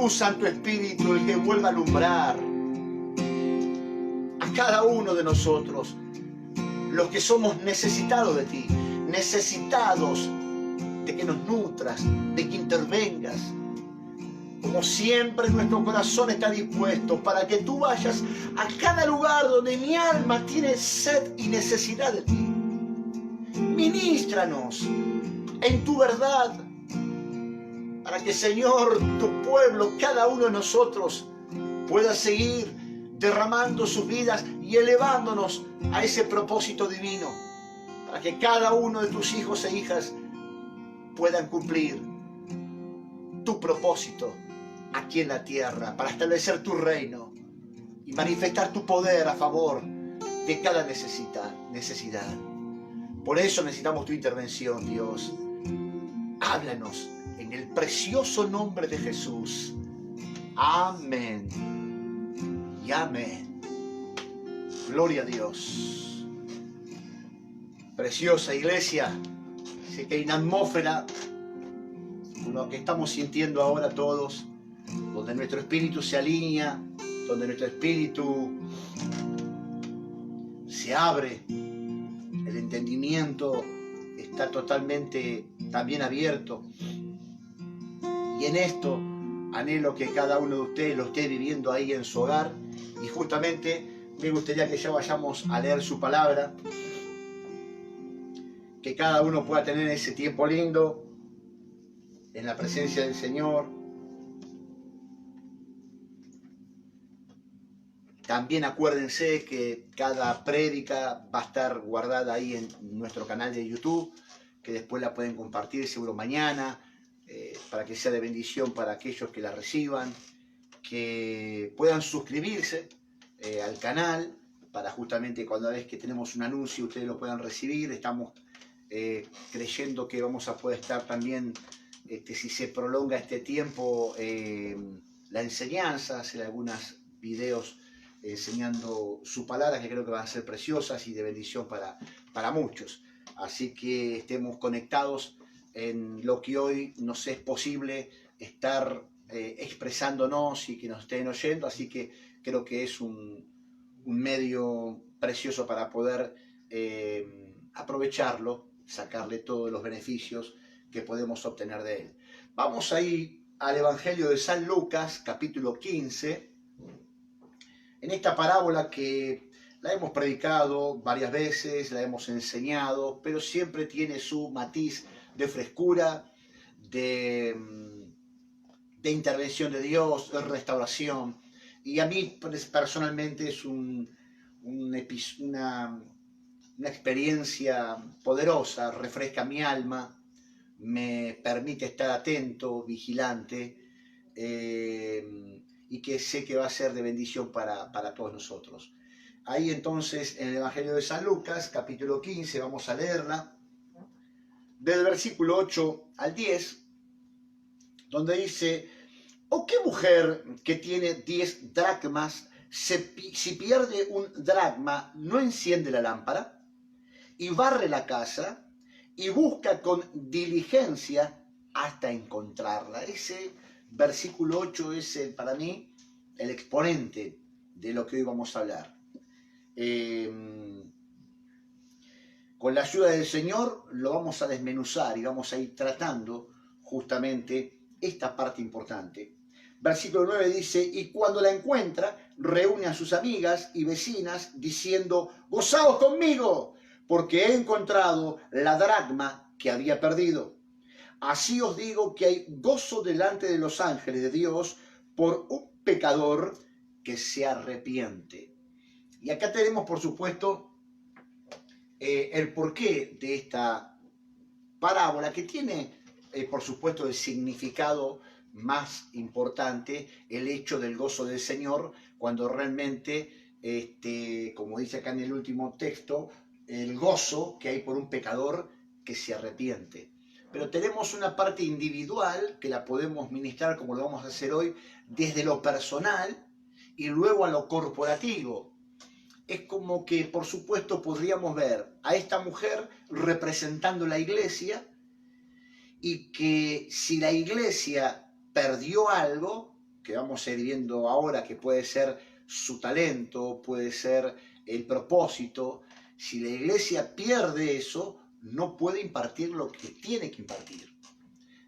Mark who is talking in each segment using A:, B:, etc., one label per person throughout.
A: tu Santo Espíritu el que vuelva a alumbrar a cada uno de nosotros, los que somos necesitados de ti, necesitados de que nos nutras, de que intervengas. Como siempre, nuestro corazón está dispuesto para que tú vayas a cada lugar donde mi alma tiene sed y necesidad de ti. Ministranos en tu verdad, para que, Señor, tu pueblo, cada uno de nosotros, pueda seguir derramando sus vidas y elevándonos a ese propósito divino, para que cada uno de tus hijos e hijas puedan cumplir tu propósito aquí en la tierra, para establecer tu reino y manifestar tu poder a favor de cada necesidad. Por eso necesitamos tu intervención, Dios. Háblanos en el precioso nombre de Jesús. Amén y amén. Gloria a Dios. Preciosa iglesia, sé que hay una atmósfera con lo que estamos sintiendo ahora todos, donde nuestro espíritu se alinea, donde nuestro espíritu se abre, el entendimiento está totalmente también abierto. Y en esto anhelo que cada uno de ustedes lo esté viviendo ahí en su hogar. Y justamente me gustaría que ya vayamos a leer su palabra, que cada uno pueda tener ese tiempo lindo en la presencia del Señor. También acuérdense que cada prédica va a estar guardada ahí en nuestro canal de YouTube, que después la pueden compartir seguro mañana, para que sea de bendición para aquellos que la reciban, que puedan suscribirse al canal, para justamente cuando vez que tenemos un anuncio ustedes lo puedan recibir. Estamos creyendo que vamos a poder estar también, si se prolonga este tiempo, la enseñanza, hacer algunos videos enseñando su palabra, que creo que van a ser preciosas y de bendición para muchos. Así que estemos conectados en lo que hoy nos es posible estar expresándonos y que nos estén oyendo. Así que creo que es un medio precioso para poder aprovecharlo, sacarle todos los beneficios que podemos obtener de él. Vamos ahí al Evangelio de San Lucas, capítulo 15. En esta parábola que la hemos predicado varias veces, la hemos enseñado, pero siempre tiene su matiz de frescura, de intervención de Dios, de restauración. Y a mí personalmente es una experiencia poderosa, refresca mi alma, me permite estar atento, vigilante, y que sé que va a ser de bendición para todos nosotros. Ahí entonces en el Evangelio de San Lucas, capítulo 15, vamos a leerla, del versículo 8 al 10, donde dice: ¿O qué mujer que tiene 10 dracmas, si pierde un dracma, no enciende la lámpara y barre la casa y busca con diligencia hasta encontrarla? Ese versículo 8 es para mí el exponente de lo que hoy vamos a hablar. Con la ayuda del Señor lo vamos a desmenuzar y vamos a ir tratando justamente esta parte importante. Versículo 9 dice: y cuando la encuentra, reúne a sus amigas y vecinas diciendo: gozaos conmigo, porque he encontrado la dracma que había perdido. Así os digo que hay gozo delante de los ángeles de Dios por un pecador que se arrepiente. Y acá tenemos, por supuesto, el porqué de esta parábola, que tiene, por supuesto, el significado más importante, el hecho del gozo del Señor, cuando realmente, como dice acá en el último texto, el gozo que hay por un pecador que se arrepiente. Pero tenemos una parte individual que la podemos ministrar, como lo vamos a hacer hoy, desde lo personal y luego a lo corporativo. Es como que, por supuesto, podríamos ver a esta mujer representando la iglesia, y que si la iglesia perdió algo, que vamos a ir viendo ahora, que puede ser su talento, puede ser el propósito. Si la iglesia pierde eso, no puede impartir lo que tiene que impartir.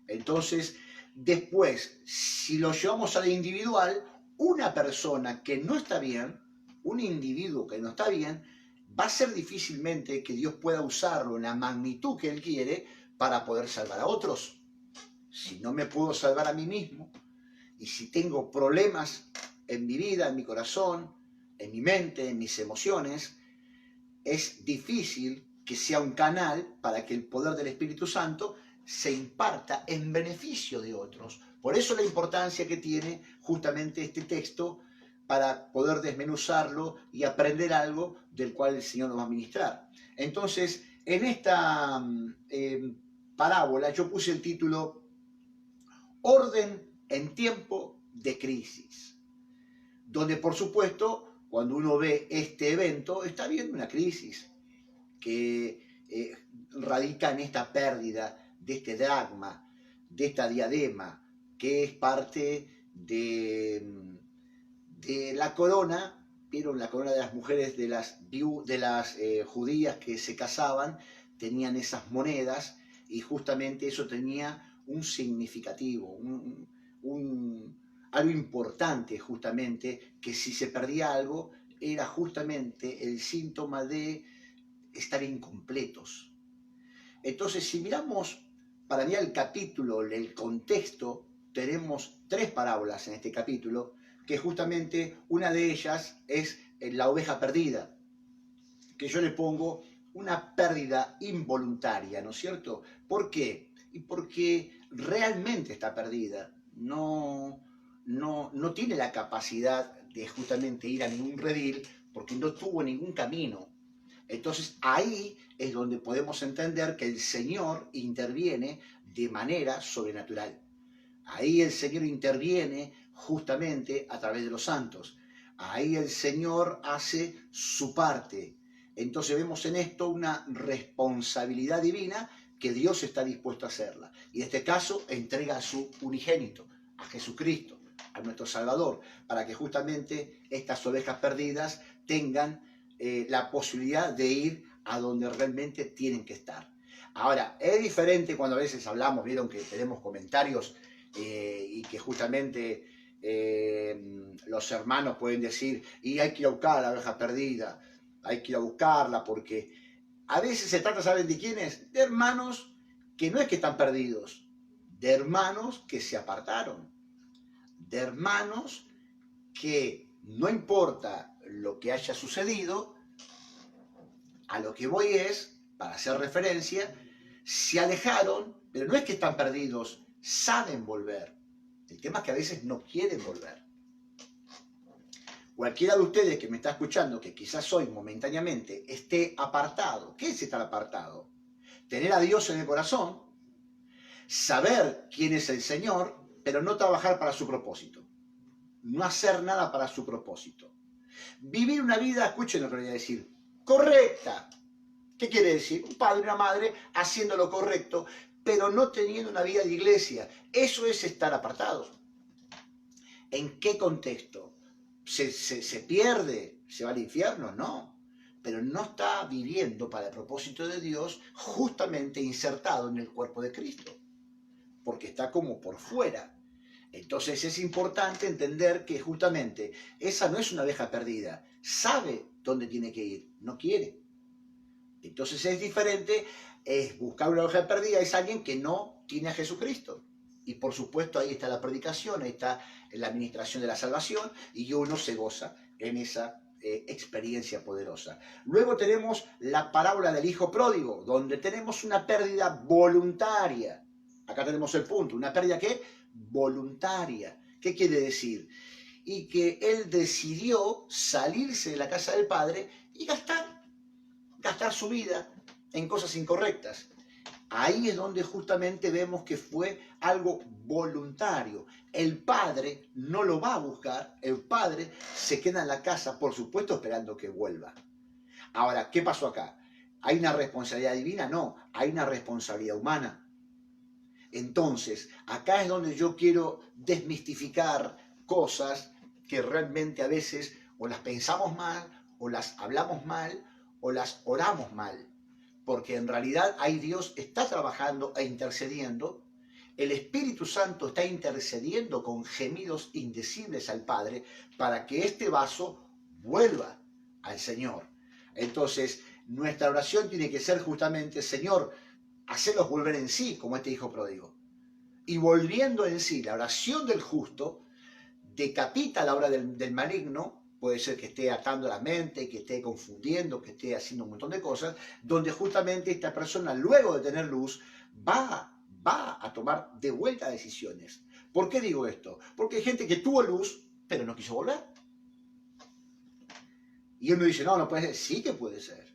A: Entonces, después, si lo llevamos a lo individual, una persona que no está bien, un individuo que no está bien, va a ser difícilmente que Dios pueda usarlo en la magnitud que Él quiere para poder salvar a otros. Si no me puedo salvar a mí mismo, y si tengo problemas en mi vida, en mi corazón, en mi mente, en mis emociones, es difícil que sea un canal para que el poder del Espíritu Santo se imparta en beneficio de otros. Por eso la importancia que tiene justamente este texto para poder desmenuzarlo y aprender algo del cual el Señor nos va a ministrar. Entonces, en esta parábola yo puse el título Orden en tiempo de crisis, donde por supuesto cuando uno ve este evento está viendo una crisis que radica en esta pérdida de este dracma, de esta diadema, que es parte de la corona, vieron la corona de las mujeres de las judías que se casaban, tenían esas monedas y justamente eso tenía un significativo, algo importante justamente, que si se perdía algo era justamente el síntoma de estar incompletos. Entonces, si miramos para mí el capítulo, el contexto, tenemos 3 parábolas en este capítulo, que justamente una de ellas es la oveja perdida, que yo le pongo una pérdida involuntaria, ¿no es cierto? ¿Por qué? Y porque realmente está perdida, no tiene la capacidad de justamente ir a ningún redil, porque no tuvo ningún camino. Entonces ahí es donde podemos entender que el Señor interviene de manera sobrenatural. Ahí el Señor interviene justamente a través de los santos. Ahí el Señor hace su parte. Entonces vemos en esto una responsabilidad divina que Dios está dispuesto a hacerla. Y en este caso entrega a su unigénito, a Jesucristo, a nuestro Salvador, para que justamente estas ovejas perdidas tengan la posibilidad de ir a donde realmente tienen que estar. Ahora, es diferente cuando a veces hablamos, vieron que tenemos comentarios y que justamente los hermanos pueden decir, y hay que ir a buscar a la oveja perdida, hay que ir a buscarla, porque a veces se trata, ¿saben de quiénes? De hermanos que no es que están perdidos, de hermanos que se apartaron, de hermanos que no importa lo que haya sucedido, a lo que voy es, para hacer referencia, se alejaron, pero no es que están perdidos, saben volver. El tema es que a veces no quieren volver. Cualquiera de ustedes que me está escuchando, que quizás hoy momentáneamente esté apartado, ¿qué es estar apartado? Tener a Dios en el corazón, saber quién es el Señor, pero no trabajar para su propósito. No hacer nada para su propósito. Vivir una vida, escuchen lo que voy a decir, correcta. ¿Qué quiere decir? Un padre y una madre haciendo lo correcto, pero no teniendo una vida de iglesia. Eso es estar apartado. ¿En qué contexto? ¿Se pierde? ¿Se va al infierno? No. Pero no está viviendo para el propósito de Dios, justamente insertado en el cuerpo de Cristo. Porque está como por fuera. Entonces es importante entender que justamente esa no es una oveja perdida. Sabe dónde tiene que ir, no quiere. Entonces es diferente, es buscar una oveja perdida, es alguien que no tiene a Jesucristo. Y por supuesto ahí está la predicación, ahí está la administración de la salvación y uno se goza en esa experiencia poderosa. Luego tenemos la parábola del hijo pródigo, donde tenemos una pérdida voluntaria. Acá tenemos el punto, una pérdida ¿qué? Voluntaria. ¿Qué quiere decir? Y que él decidió salirse de la casa del padre y gastar su vida en cosas incorrectas. Ahí es donde justamente vemos que fue algo voluntario. El padre no lo va a buscar, el padre se queda en la casa, por supuesto, esperando que vuelva. Ahora, ¿qué pasó acá? ¿Hay una responsabilidad divina? No, hay una responsabilidad humana. Entonces, acá es donde yo quiero desmistificar cosas que realmente a veces o las pensamos mal, o las hablamos mal, o las oramos mal. Porque en realidad ahí Dios está trabajando e intercediendo. El Espíritu Santo está intercediendo con gemidos indecibles al Padre para que este vaso vuelva al Señor. Entonces, nuestra oración tiene que ser justamente: Señor, hacelos volver en sí, como este hijo pródigo. Y volviendo en sí, la oración del justo decapita la obra del maligno. Puede ser que esté atando la mente, que esté confundiendo, que esté haciendo un montón de cosas, donde justamente esta persona, luego de tener luz, va a tomar de vuelta decisiones. ¿Por qué digo esto? Porque hay gente que tuvo luz, pero no quiso volver. Y uno dice, no, no puede ser. Sí que puede ser.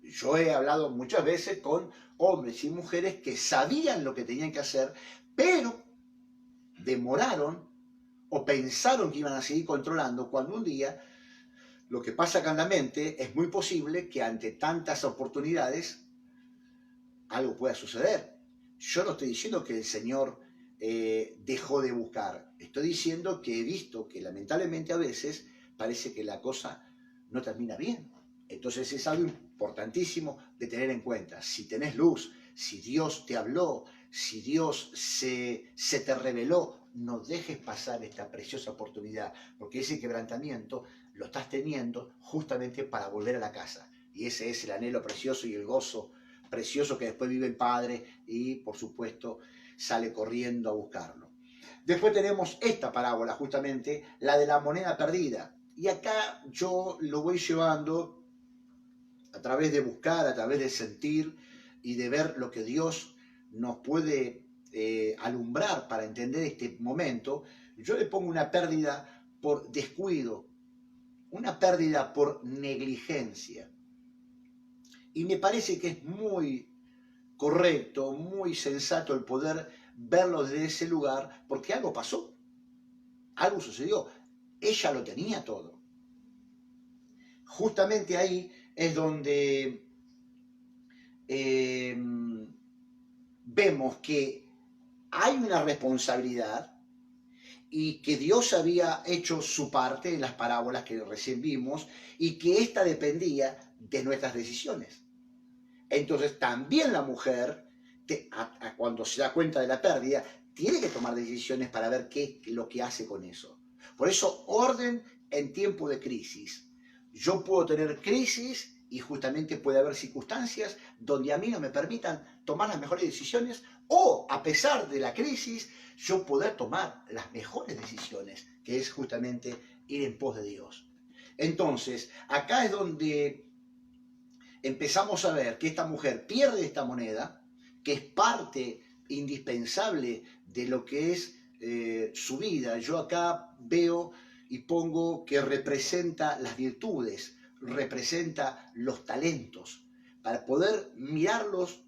A: Yo he hablado muchas veces con hombres y mujeres que sabían lo que tenían que hacer, pero demoraron o pensaron que iban a seguir controlando, cuando un día lo que pasa acá en la mente es muy posible que ante tantas oportunidades algo pueda suceder. Yo no estoy diciendo que el Señor dejó de buscar, estoy diciendo que he visto que lamentablemente a veces parece que la cosa no termina bien. Entonces es algo importantísimo de tener en cuenta. Si tenés luz, si Dios te habló, si Dios se te reveló, no dejes pasar esta preciosa oportunidad, porque ese quebrantamiento lo estás teniendo justamente para volver a la casa. Y ese es el anhelo precioso y el gozo precioso que después vive el Padre y, por supuesto, sale corriendo a buscarlo. Después tenemos esta parábola, justamente, la de la moneda perdida. Y acá yo lo voy llevando a través de buscar, a través de sentir y de ver lo que Dios nos puede alumbrar para entender este momento. Yo le pongo una pérdida por descuido, una pérdida por negligencia. Y me parece que es muy correcto, muy sensato el poder verlo desde ese lugar, porque algo pasó, algo sucedió. Ella lo tenía todo. Justamente ahí es donde vemos que hay una responsabilidad y que Dios había hecho su parte en las parábolas que recién vimos y que ésta dependía de nuestras decisiones. Entonces también la mujer, cuando se da cuenta de la pérdida, tiene que tomar decisiones para ver qué es lo que hace con eso. Por eso, orden en tiempo de crisis. Yo puedo tener crisis y justamente puede haber circunstancias donde a mí no me permitan tomar las mejores decisiones, o a pesar de la crisis, yo poder tomar las mejores decisiones, que es justamente ir en pos de Dios. Entonces, acá es donde empezamos a ver que esta mujer pierde esta moneda, que es parte indispensable de lo que es su vida. Yo acá veo y pongo que representa las virtudes, representa los talentos. Para poder mirarlos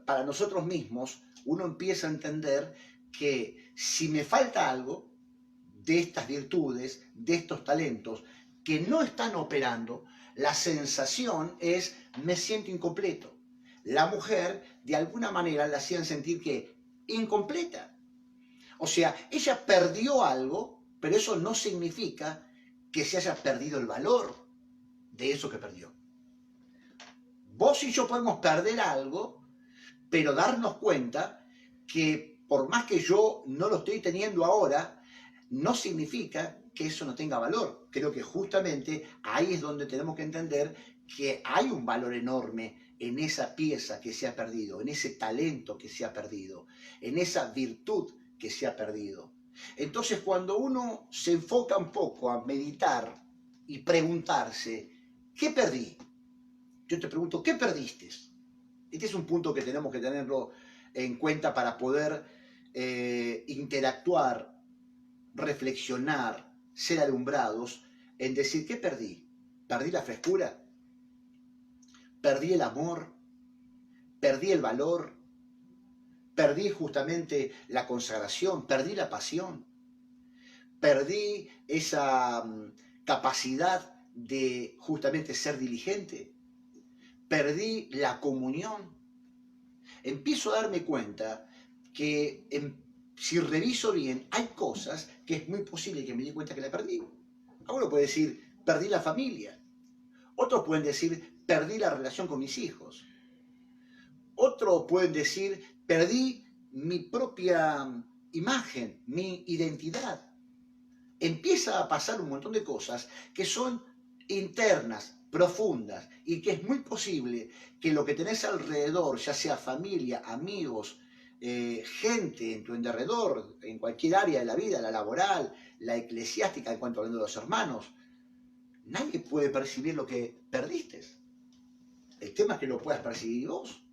A: para nosotros mismos, uno empieza a entender que si me falta algo de estas virtudes, de estos talentos, que no están operando, la sensación es: me siento incompleto. La mujer, de alguna manera, la hacían sentir que incompleta. O sea, ella perdió algo, pero eso no significa que se haya perdido el valor de eso que perdió. Vos y yo podemos perder algo, pero darnos cuenta que por más que yo no lo estoy teniendo ahora, no significa que eso no tenga valor. Creo que justamente ahí es donde tenemos que entender que hay un valor enorme en esa pieza que se ha perdido, en ese talento que se ha perdido, en esa virtud que se ha perdido. Entonces, cuando uno se enfoca un poco a meditar y preguntarse, ¿qué perdí? Yo te pregunto, ¿qué perdiste? Este es un punto que tenemos que tenerlo en cuenta para poder interactuar, reflexionar, ser alumbrados en decir: ¿qué perdí? ¿Perdí la frescura? ¿Perdí el amor? ¿Perdí el valor? ¿Perdí justamente la consagración? ¿Perdí la pasión? ¿Perdí esa capacidad de justamente ser diligente? ¿Perdí la comunión? Empiezo a darme cuenta que si reviso bien, hay cosas que es muy posible que me di cuenta que la perdí. Alguno puede decir, perdí la familia. Otros pueden decir, perdí la relación con mis hijos. Otros pueden decir, perdí mi propia imagen, mi identidad. Empieza a pasar un montón de cosas que son internas, profundas, y que es muy posible que lo que tenés alrededor, ya sea familia, amigos, gente en tu alrededor, en cualquier área de la vida, la laboral, la eclesiástica, en cuanto hablando de los hermanos, nadie puede percibir lo que perdiste. El tema es que lo puedas percibir vos.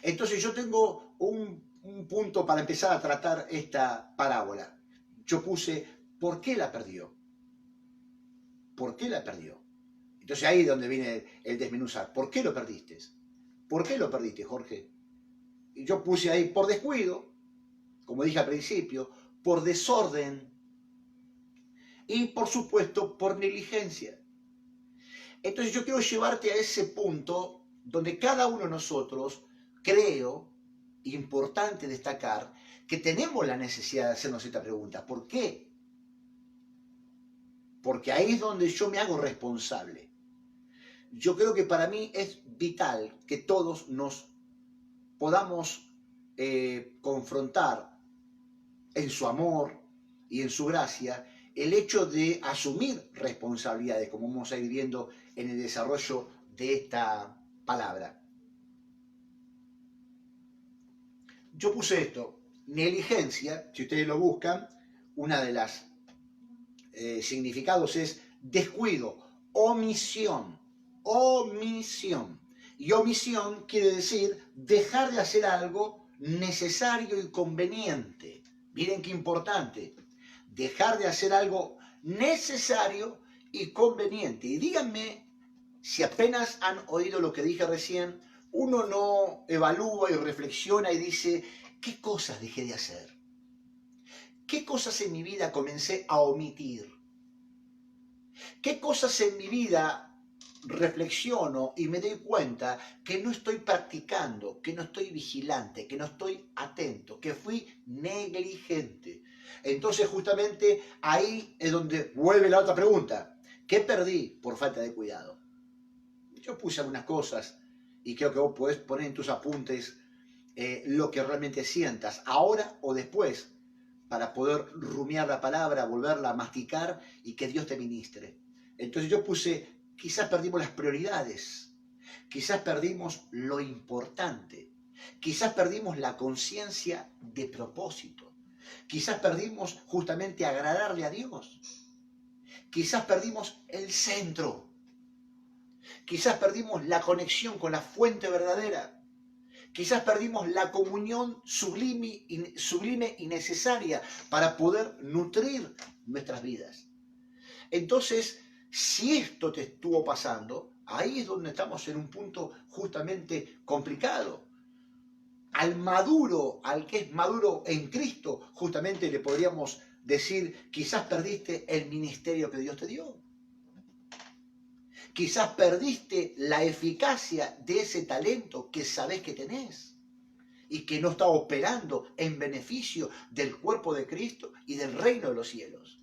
A: Entonces yo tengo un punto para empezar a tratar esta parábola. Yo puse, ¿por qué la perdió? ¿Por qué la perdió? Entonces ahí es donde viene el desmenuzar. ¿Por qué lo perdiste? ¿Por qué lo perdiste, Jorge? Y yo puse ahí por descuido, como dije al principio, por desorden y por supuesto por negligencia. Entonces yo quiero llevarte a ese punto donde cada uno de nosotros, creo, importante destacar, que tenemos la necesidad de hacernos esta pregunta. ¿Por qué? Porque ahí es donde yo me hago responsable. Yo creo que para mí es vital que todos nos podamos confrontar en su amor y en su gracia el hecho de asumir responsabilidades, como vamos a ir viendo en el desarrollo de esta palabra. Yo puse esto, negligencia, si ustedes lo buscan, una de las significados es descuido, omisión, omisión. Y omisión quiere decir dejar de hacer algo necesario y conveniente. Miren qué importante. Dejar de hacer algo necesario y conveniente. Y díganme si apenas han oído lo que dije recién, uno no evalúa y reflexiona y dice, ¿qué cosas dejé de hacer? ¿Qué cosas en mi vida comencé a omitir? ¿Qué cosas en mi vida reflexiono y me doy cuenta que no estoy practicando, que no estoy vigilante, que no estoy atento, que fui negligente? Entonces justamente ahí es donde vuelve la otra pregunta. ¿Qué perdí por falta de cuidado? Yo puse algunas cosas y creo que vos podés poner en tus apuntes lo que realmente sientas, ahora o después, para poder rumiar la palabra, volverla a masticar y que Dios te ministre. Entonces yo puse, quizás perdimos las prioridades, quizás perdimos lo importante, quizás perdimos la conciencia de propósito, quizás perdimos justamente agradarle a Dios, quizás perdimos el centro, quizás perdimos la conexión con la fuente verdadera, quizás perdimos la comunión sublime y necesaria para poder nutrir nuestras vidas. Entonces, si esto te estuvo pasando, ahí es donde estamos en un punto justamente complicado. Al maduro, al que es maduro en Cristo, justamente le podríamos decir, quizás perdiste el ministerio que Dios te dio. Quizás perdiste la eficacia de ese talento que sabés que tenés y que no está operando en beneficio del cuerpo de Cristo y del reino de los cielos.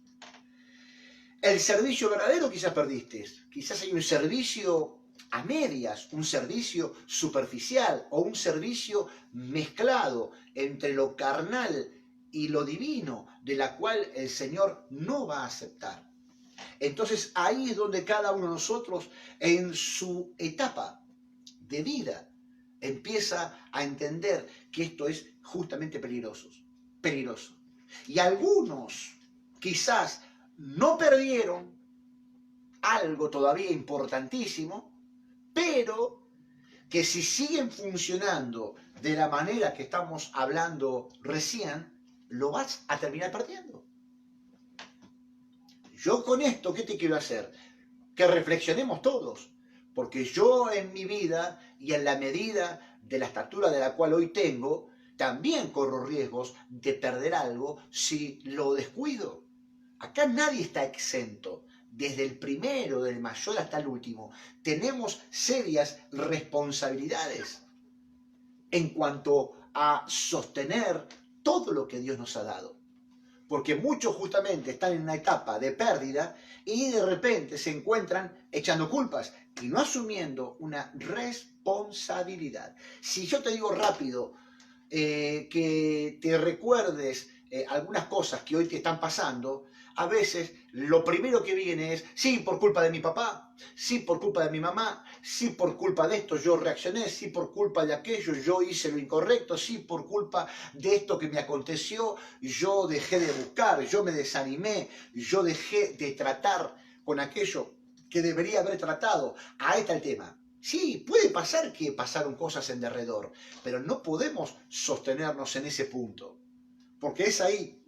A: El servicio verdadero quizás perdiste. Quizás hay un servicio a medias, un servicio superficial o un servicio mezclado entre lo carnal y lo divino, de la cual el Señor no va a aceptar. Entonces ahí es donde cada uno de nosotros en su etapa de vida empieza a entender que esto es justamente peligroso. Y algunos quizás no perdieron algo todavía importantísimo, pero que si siguen funcionando de la manera que estamos hablando recién, lo vas a terminar perdiendo. Yo con esto, ¿qué te quiero hacer? Que reflexionemos todos, porque yo en mi vida y en la medida de la estatura de la cual hoy tengo, también corro riesgos de perder algo si lo descuido. Acá nadie está exento, desde el primero, del mayor hasta el último. Tenemos serias responsabilidades en cuanto a sostener todo lo que Dios nos ha dado. Porque muchos justamente están en una etapa de pérdida y de repente se encuentran echando culpas y no asumiendo una responsabilidad. Si yo te digo rápido que te recuerdes algunas cosas que hoy te están pasando, a veces lo primero que viene es, sí, por culpa de mi papá, sí, por culpa de mi mamá, sí, por culpa de esto yo reaccioné, sí, por culpa de aquello yo hice lo incorrecto, sí, por culpa de esto que me aconteció, yo dejé de buscar, yo me desanimé, yo dejé de tratar con aquello que debería haber tratado. Ahí está el tema. Sí, puede pasar que pasaron cosas en derredor, pero no podemos sostenernos en ese punto, porque es ahí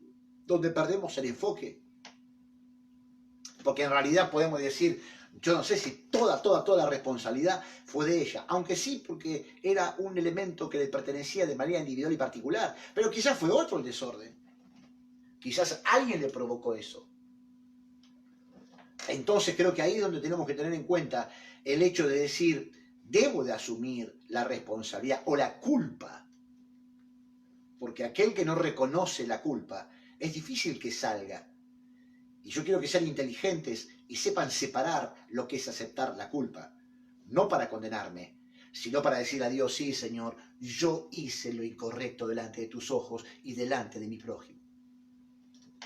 A: donde perdemos el enfoque. Porque en realidad podemos decir, yo no sé si toda la responsabilidad fue de ella, aunque sí, porque era un elemento que le pertenecía de manera individual y particular, pero quizás fue otro el desorden. Quizás alguien le provocó eso. Entonces creo que ahí es donde tenemos que tener en cuenta el hecho de decir, debo de asumir la responsabilidad o la culpa, porque aquel que no reconoce la culpa, es difícil que salga. Y yo quiero que sean inteligentes y sepan separar lo que es aceptar la culpa, no para condenarme, sino para decir a Dios, sí, Señor, yo hice lo incorrecto delante de tus ojos y delante de mi prójimo.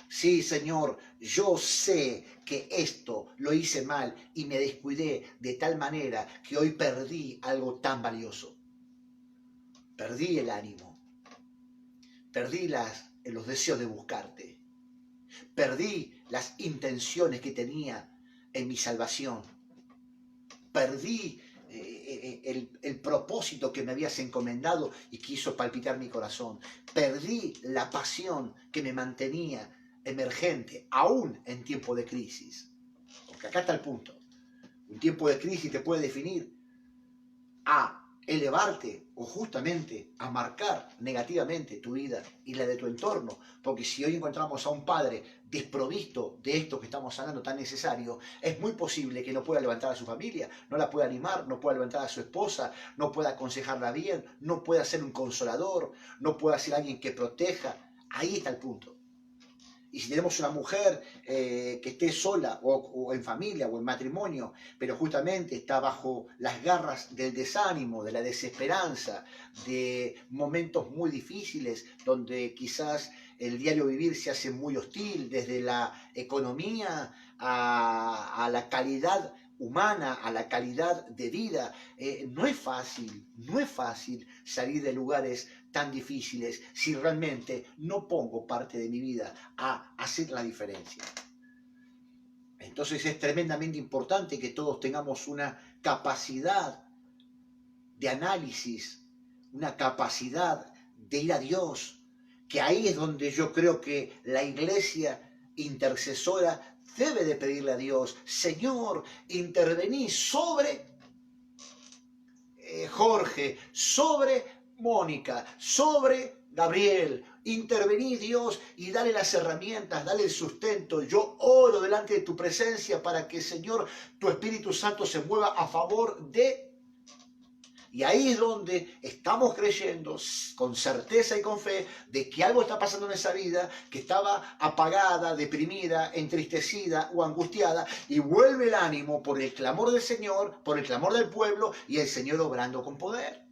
A: Sí, Señor, yo sé que esto lo hice mal y me descuidé de tal manera que hoy perdí algo tan valioso. Perdí el ánimo, perdí los deseos de buscarte, perdí las intenciones que tenía en mi salvación, perdí el propósito que me habías encomendado y quiso palpitar mi corazón, perdí la pasión que me mantenía emergente, aún en tiempo de crisis. Porque acá está el punto. Un tiempo de crisis te puede definir a elevarte o justamente a marcar negativamente tu vida y la de tu entorno. Porque si hoy encontramos a un padre desprovisto de esto que estamos hablando tan necesario, es muy posible que no pueda levantar a su familia, no la pueda animar, no pueda levantar a su esposa, no pueda aconsejarla bien, no pueda ser un consolador, no pueda ser alguien que proteja. Ahí está el punto. Y si tenemos una mujer que esté sola o en familia o en matrimonio, pero justamente está bajo las garras del desánimo, de la desesperanza, de momentos muy difíciles, donde quizás el diario vivir se hace muy hostil, desde la economía a la calidad humana, a la calidad de vida. No es fácil salir de lugares tan difíciles si realmente no pongo parte de mi vida a hacer la diferencia. Entonces es tremendamente importante que todos tengamos una capacidad de análisis, una capacidad de ir a Dios, que ahí es donde yo creo que la iglesia intercesora debe de pedirle a Dios, Señor, intervení sobre Jorge, sobre Mónica, sobre Gabriel. Intervení, Dios, y dale las herramientas, dale el sustento. Yo oro delante de tu presencia para que, Señor, tu Espíritu Santo se mueva a favor de... Y ahí es donde estamos creyendo con certeza y con fe de que algo está pasando en esa vida que estaba apagada, deprimida, entristecida o angustiada, y vuelve el ánimo por el clamor del Señor, por el clamor del pueblo y el Señor obrando con poder.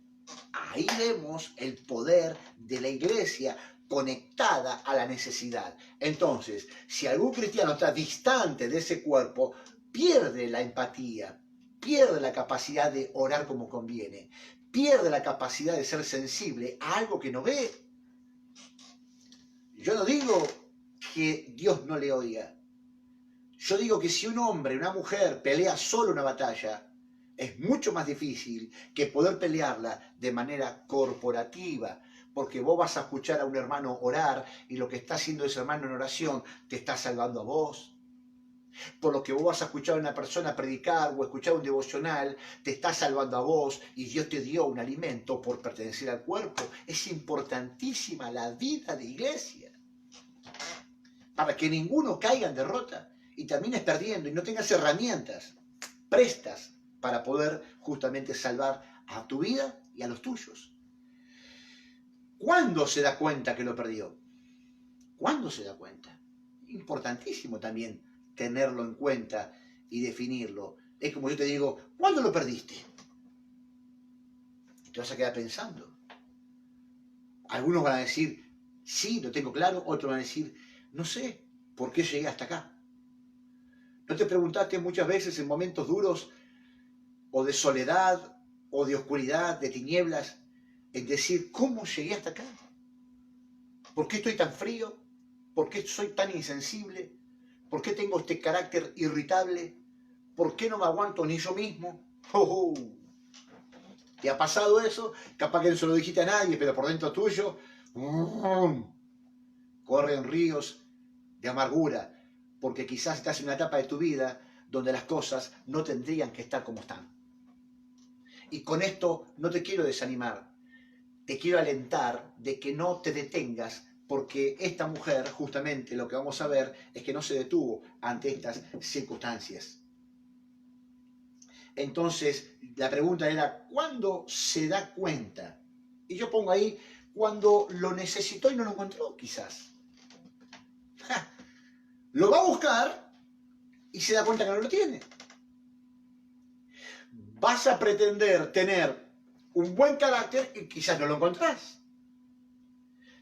A: Ahí vemos el poder de la iglesia conectada a la necesidad. Entonces, si algún cristiano está distante de ese cuerpo, pierde la empatía, pierde la capacidad de orar como conviene, pierde la capacidad de ser sensible a algo que no ve. Yo no digo que Dios no le oiga. Yo digo que si un hombre, una mujer pelea solo una batalla, es mucho más difícil que poder pelearla de manera corporativa, porque vos vas a escuchar a un hermano orar y lo que está haciendo ese hermano en oración te está salvando a vos. Por lo que vos vas a escuchar a una persona predicar o escuchar un devocional, te está salvando a vos y Dios te dio un alimento por pertenecer al cuerpo. Es importantísima la vida de iglesia para que ninguno caiga en derrota y termines perdiendo y no tengas herramientas prestas para poder justamente salvar a tu vida y a los tuyos. ¿Cuándo se da cuenta que lo perdió? ¿Cuándo se da cuenta? Importantísimo también tenerlo en cuenta y definirlo. Es como yo te digo, ¿cuándo lo perdiste? Te vas a quedar pensando. Algunos van a decir, sí, lo tengo claro. Otros van a decir, no sé, ¿por qué llegué hasta acá? ¿No te preguntaste muchas veces en momentos duros o de soledad o de oscuridad, de tinieblas, en decir, ¿cómo llegué hasta acá? ¿Por qué estoy tan frío? ¿Por qué soy tan insensible? ¿Por qué tengo este carácter irritable? ¿Por qué no me aguanto ni yo mismo? ¡Oh! ¿Te ha pasado eso? Capaz que no se lo dijiste a nadie, pero por dentro tuyo corren ríos de amargura, porque quizás estás en una etapa de tu vida donde las cosas no tendrían que estar como están. Y con esto no te quiero desanimar, te quiero alentar de que no te detengas, porque esta mujer, justamente lo que vamos a ver es que no se detuvo ante estas circunstancias. Entonces, la pregunta era, ¿cuándo se da cuenta? Y yo pongo ahí, cuando lo necesitó y no lo encontró, quizás. ¡Ja! Lo va a buscar y se da cuenta que no lo tiene. Vas a pretender tener un buen carácter y quizás no lo encontrás.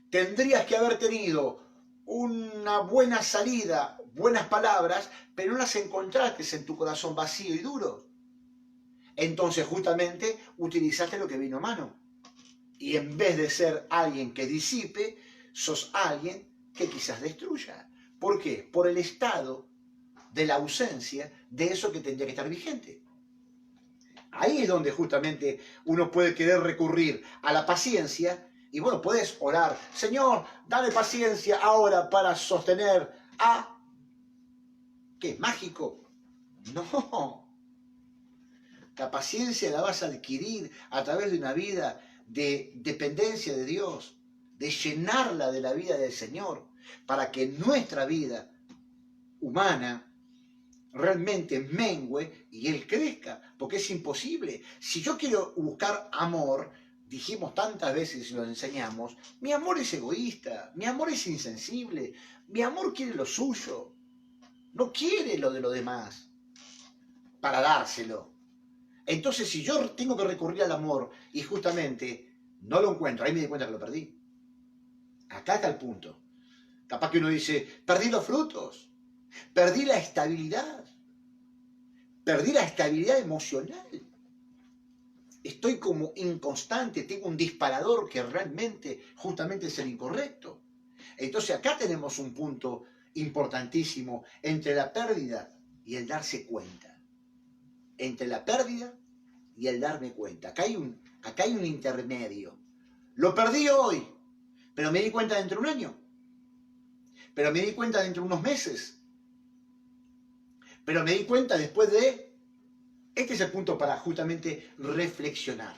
A: Tendrías que haber tenido una buena salida, buenas palabras, pero no las encontraste en tu corazón vacío y duro. Entonces justamente utilizaste lo que vino a mano. Y en vez de ser alguien que disipe, sos alguien que quizás destruya. ¿Por qué? Por el estado de la ausencia de eso que tendría que estar vigente. Ahí es donde justamente uno puede querer recurrir a la paciencia y bueno, puedes orar, Señor, dame paciencia ahora para sostener a... ¿Qué? ¿Mágico? No. La paciencia la vas a adquirir a través de una vida de dependencia de Dios, de llenarla de la vida del Señor, para que nuestra vida humana realmente mengue y Él crezca, porque es imposible. Si yo quiero buscar amor, dijimos tantas veces y lo enseñamos, mi amor es egoísta, mi amor es insensible, mi amor quiere lo suyo, no quiere lo de los demás para dárselo. Entonces, si yo tengo que recurrir al amor y justamente no lo encuentro, ahí me di cuenta que lo perdí. Acá está el punto. Capaz que uno dice, perdí los frutos, perdí la estabilidad emocional. Estoy como inconstante, tengo un disparador que realmente justamente es el incorrecto. Entonces acá tenemos un punto importantísimo entre la pérdida y el darse cuenta. Entre la pérdida y el darme cuenta. Acá hay un intermedio. Lo perdí hoy, pero me di cuenta dentro de un año. Pero me di cuenta dentro de unos meses. Pero me di cuenta después de... Este es el punto para justamente reflexionar.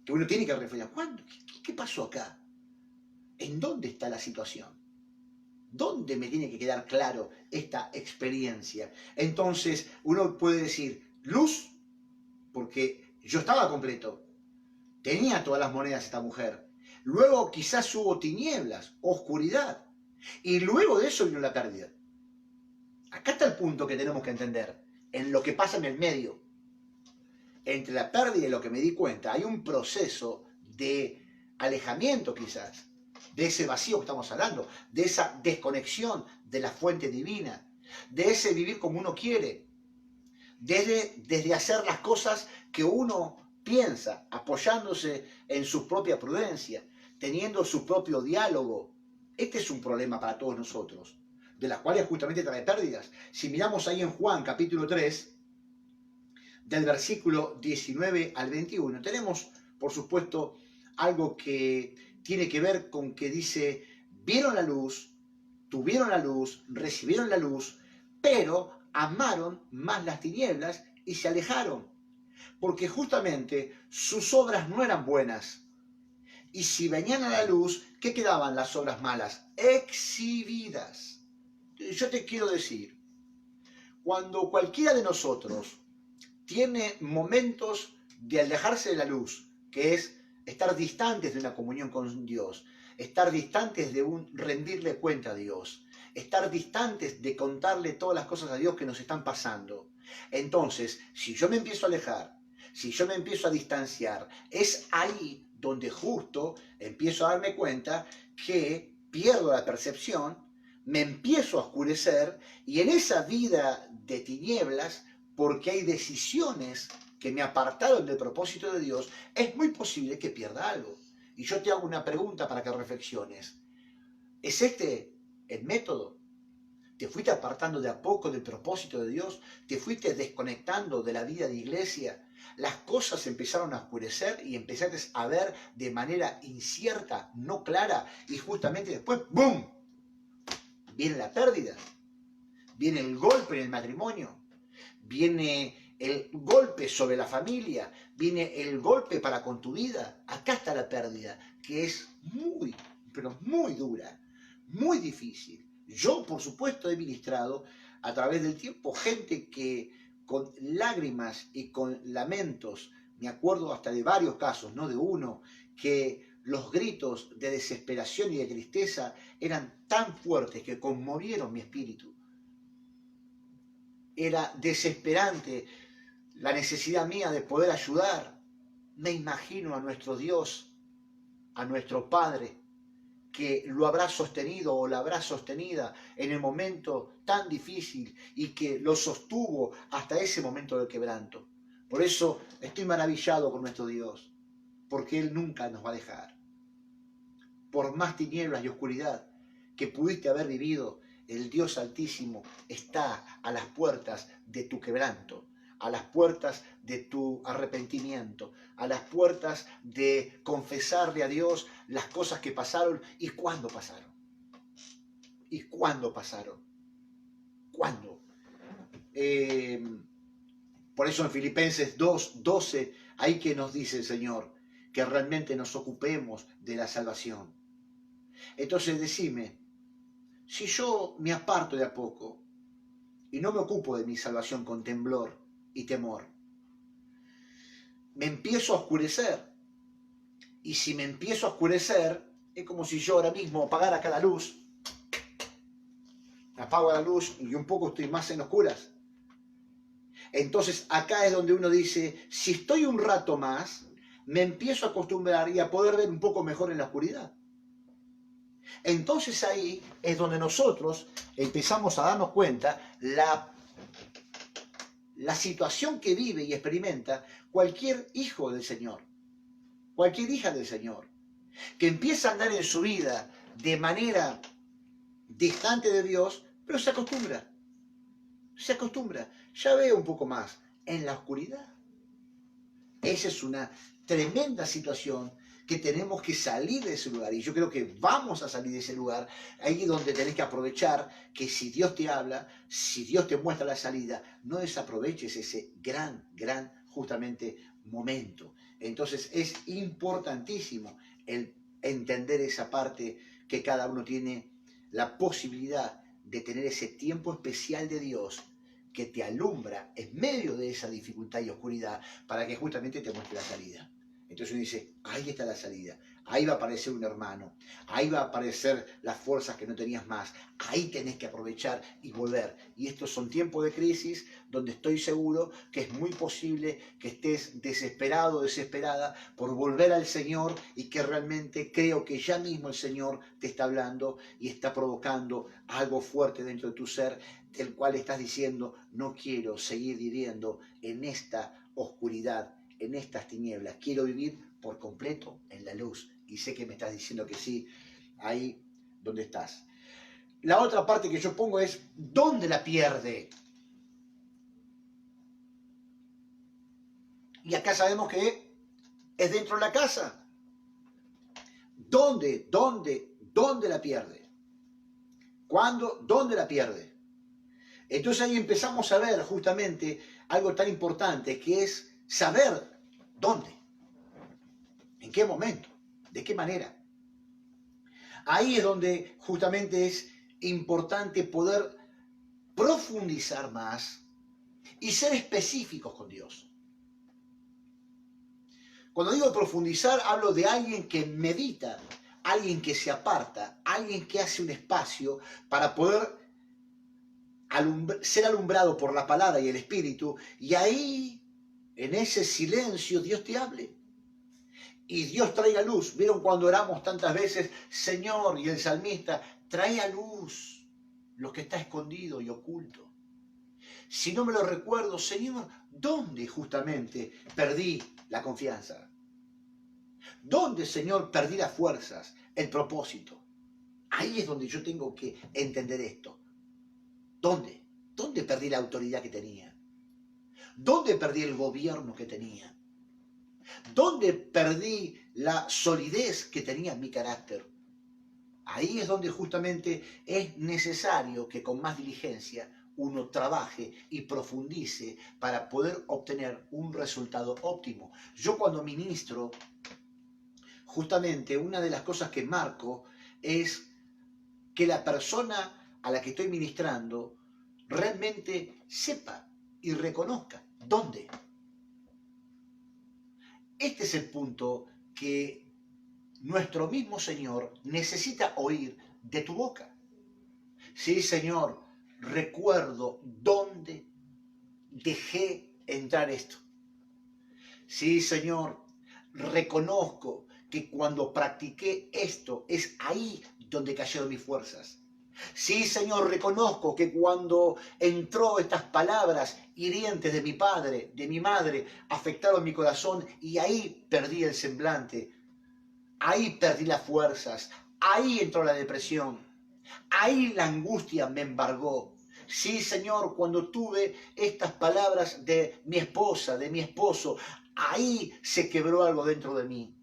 A: Que uno tiene que reflexionar. ¿Cuándo? ¿Qué pasó acá? ¿En dónde está la situación? ¿Dónde me tiene que quedar claro esta experiencia? Entonces uno puede decir, luz, porque yo estaba completo. Tenía todas las monedas esta mujer. Luego quizás hubo tinieblas, oscuridad. Y luego de eso vino la pérdida. Acá está el punto que tenemos que entender. En lo que pasa en el medio. Entre la pérdida y lo que me di cuenta, hay un proceso de alejamiento quizás. De ese vacío que estamos hablando. De esa desconexión de la fuente divina. De ese vivir como uno quiere. Desde hacer las cosas que uno piensa, apoyándose en su propia prudencia, teniendo su propio diálogo. Este es un problema para todos nosotros, de las cuales justamente trae pérdidas. Si miramos ahí en Juan capítulo 3, del versículo 19 al 21, tenemos, por supuesto, algo que tiene que ver con que dice, vieron la luz, tuvieron la luz, recibieron la luz, pero amaron más las tinieblas y se alejaron. Porque justamente sus obras no eran buenas. Y si venían a la luz, ¿qué quedaban las obras malas? Exhibidas. Yo te quiero decir, cuando cualquiera de nosotros tiene momentos de alejarse de la luz, que es estar distantes de una comunión con Dios, estar distantes de un rendirle cuenta a Dios, estar distantes de contarle todas las cosas a Dios que nos están pasando. Entonces, si yo me empiezo a alejar, si yo me empiezo a distanciar, es ahí donde justo empiezo a darme cuenta que pierdo la percepción, me empiezo a oscurecer y en esa vida de tinieblas, porque hay decisiones que me apartaron del propósito de Dios, es muy posible que pierda algo. Y yo te hago una pregunta para que reflexiones. ¿Es este el método? ¿Te fuiste apartando de a poco del propósito de Dios? ¿Te fuiste desconectando de la vida de iglesia? Las cosas empezaron a oscurecer y empezaste a ver de manera incierta, no clara, y justamente después, ¡boom!, viene la pérdida, viene el golpe en el matrimonio, viene el golpe sobre la familia, viene el golpe para con tu vida. Acá está la pérdida, que es muy, pero muy dura, muy difícil. Yo, por supuesto, he ministrado a través del tiempo gente que con lágrimas y con lamentos, me acuerdo hasta de varios casos, no de uno, que los gritos de desesperación y de tristeza eran tan fuertes que conmovieron mi espíritu. Era desesperante la necesidad mía de poder ayudar. Me imagino a nuestro Dios, a nuestro Padre, que lo habrá sostenido o la habrá sostenida en el momento tan difícil y que lo sostuvo hasta ese momento del quebranto. Por eso estoy maravillado con nuestro Dios, porque Él nunca nos va a dejar. Por más tinieblas y oscuridad que pudiste haber vivido, el Dios Altísimo está a las puertas de tu quebranto, a las puertas de tu arrepentimiento, a las puertas de confesarle a Dios las cosas que pasaron y cuándo pasaron. ¿Y cuándo pasaron? ¿Cuándo? Por eso en Filipenses 2:12, ahí que nos dice el Señor, que realmente nos ocupemos de la salvación. Entonces decime, si yo me aparto de a poco y no me ocupo de mi salvación con temblor y temor, me empiezo a oscurecer. Y si me empiezo a oscurecer, es como si yo ahora mismo apagara acá la luz, apago la luz y un poco estoy más en oscuras. Entonces acá es donde uno dice, si estoy un rato más, me empiezo a acostumbrar y a poder ver un poco mejor en la oscuridad. Entonces ahí es donde nosotros empezamos a darnos cuenta la situación que vive y experimenta cualquier hijo del Señor, cualquier hija del Señor, que empieza a andar en su vida de manera distante de Dios, pero se acostumbra, ya ve un poco más en la oscuridad. Esa es una tremenda situación que tenemos que salir de ese lugar. Y yo creo que vamos a salir de ese lugar, ahí donde tenés que aprovechar que si Dios te habla, si Dios te muestra la salida, no desaproveches ese gran, justamente, momento. Entonces es importantísimo el entender esa parte que cada uno tiene la posibilidad de tener ese tiempo especial de Dios que te alumbra en medio de esa dificultad y oscuridad para que justamente te muestre la salida. Entonces uno dice, ahí está la salida, ahí va a aparecer un hermano, ahí va a aparecer las fuerzas que no tenías más, ahí tenés que aprovechar y volver. Y estos son tiempos de crisis donde estoy seguro que es muy posible que estés desesperado, desesperada por volver al Señor y que realmente creo que ya mismo el Señor te está hablando y está provocando algo fuerte dentro de tu ser, del cual estás diciendo, no quiero seguir viviendo en esta oscuridad, en estas tinieblas, quiero vivir por completo en la luz. Y sé que me estás diciendo que sí, ahí donde estás. La otra parte que yo pongo es, ¿dónde la pierde? Y acá sabemos que es dentro de la casa. ¿Dónde la pierde? ¿Cuándo? ¿Dónde la pierde? Entonces ahí empezamos a ver justamente algo tan importante que es saber dónde, en qué momento, de qué manera. Ahí es donde justamente es importante poder profundizar más y ser específicos con Dios. Cuando digo profundizar, hablo de alguien que medita, alguien que se aparta, alguien que hace un espacio para poder ser alumbrado por la palabra y el Espíritu, y ahí, en ese silencio, Dios te hable. Y Dios traiga luz. ¿Vieron cuando oramos tantas veces, Señor, y el salmista, trae a luz lo que está escondido y oculto? Si no me lo recuerdo, Señor, ¿dónde justamente perdí la confianza? ¿Dónde, Señor, perdí las fuerzas, el propósito? Ahí es donde yo tengo que entender esto. ¿Dónde? ¿Dónde perdí la autoridad que tenía? ¿Dónde perdí el gobierno que tenía? ¿Dónde perdí la solidez que tenía en mi carácter? Ahí es donde justamente es necesario que con más diligencia uno trabaje y profundice para poder obtener un resultado óptimo. Yo cuando ministro, justamente una de las cosas que marco es que la persona a la que estoy ministrando realmente sepa y reconozca dónde. Este es el punto que nuestro mismo Señor necesita oír de tu boca. Sí, Señor, recuerdo dónde dejé entrar esto. Sí, Señor, reconozco que cuando practiqué esto es ahí donde cayeron mis fuerzas. Sí, Señor, reconozco que cuando entró estas palabras hirientes de mi padre, de mi madre, afectaron mi corazón y ahí perdí el semblante, ahí perdí las fuerzas, ahí entró la depresión, ahí la angustia me embargó. Sí, Señor, cuando tuve estas palabras de mi esposa, de mi esposo, ahí se quebró algo dentro de mí.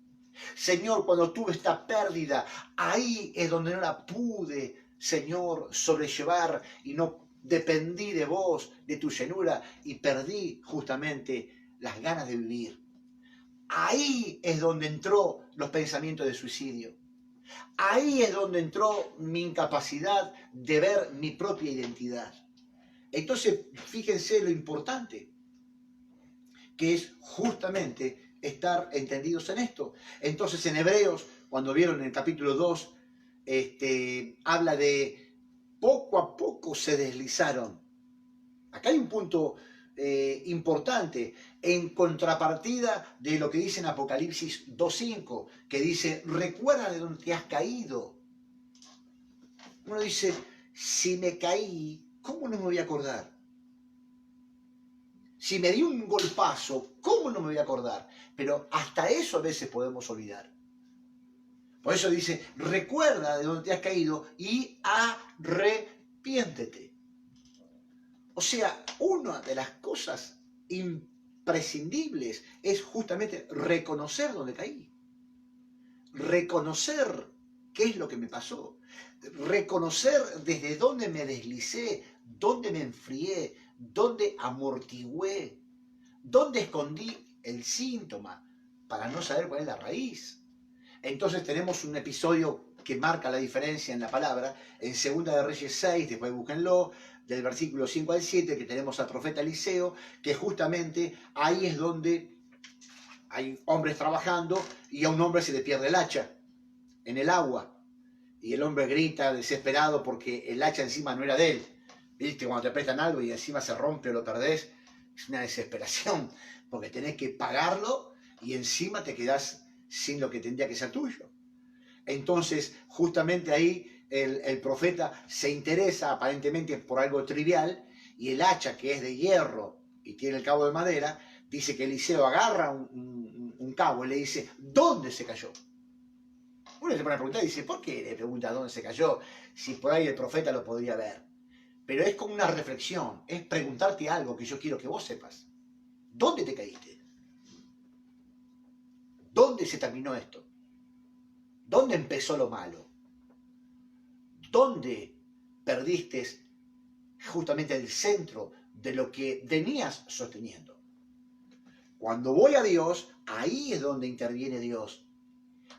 A: Señor, cuando tuve esta pérdida, ahí es donde no la pude, Señor, sobrellevar y no dependí de vos, de tu llenura y perdí justamente las ganas de vivir. Ahí es donde entró los pensamientos de suicidio. Ahí es donde entró mi incapacidad de ver mi propia identidad. Entonces, fíjense lo importante que es justamente estar entendidos en esto. Entonces, en Hebreos, cuando vieron en el capítulo 2, habla de poco a poco se deslizaron. Acá hay un punto importante en contrapartida de lo que dice en Apocalipsis 2.5, que dice, recuerda de dónde te has caído. Uno dice, si me caí, ¿cómo no me voy a acordar? Si me di un golpazo, ¿cómo no me voy a acordar? Pero hasta eso a veces podemos olvidar. Por eso dice, recuerda de dónde te has caído y arrepiéntete. O sea, una de las cosas imprescindibles es justamente reconocer dónde caí. Reconocer qué es lo que me pasó. Reconocer desde dónde me deslicé, dónde me enfrié, dónde amortigué, dónde escondí el síntoma para no saber cuál es la raíz. Entonces tenemos un episodio que marca la diferencia en la palabra, en 2 de Reyes 6, después búsquenlo, del versículo 5 al 7, que tenemos al profeta Eliseo, que justamente ahí es donde hay hombres trabajando y a un hombre se le pierde el hacha en el agua. Y el hombre grita desesperado porque el hacha encima no era de él. ¿Viste? Cuando te prestan algo y encima se rompe o lo perdés, es una desesperación, porque tenés que pagarlo y encima te quedás sin lo que tendría que ser tuyo. Entonces, justamente ahí el profeta se interesa aparentemente por algo trivial y el hacha, que es de hierro y tiene el cabo de madera, dice que Eliseo agarra un cabo y le dice, ¿dónde se cayó? Uno se pone a preguntar y dice, ¿por qué le pregunta dónde se cayó? Si por ahí el profeta lo podría ver. Pero es como una reflexión, es preguntarte algo que yo quiero que vos sepas. ¿Dónde te caíste? ¿Dónde se terminó esto? ¿Dónde empezó lo malo? ¿Dónde perdiste justamente el centro de lo que venías sosteniendo? Cuando voy a Dios, ahí es donde interviene Dios.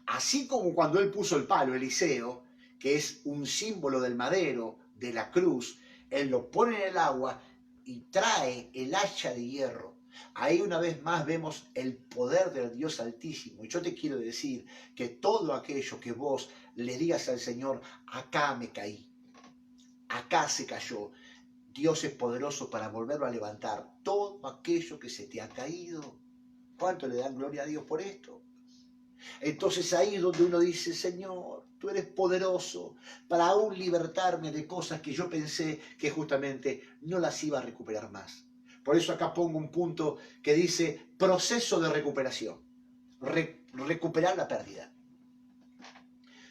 A: Así como cuando él puso el palo, Eliseo, que es un símbolo del madero, de la cruz, él lo pone en el agua y trae el hacha de hierro. Ahí una vez más vemos el poder del Dios Altísimo. Y yo te quiero decir que todo aquello que vos le digas al Señor, acá me caí, acá se cayó, Dios es poderoso para volverlo a levantar. Todo aquello que se te ha caído. ¿Cuánto le dan gloria a Dios por esto? Entonces ahí es donde uno dice, Señor, tú eres poderoso para aún libertarme de cosas que yo pensé que justamente no las iba a recuperar más. Por eso acá pongo un punto que dice proceso de recuperación. Recuperar la pérdida.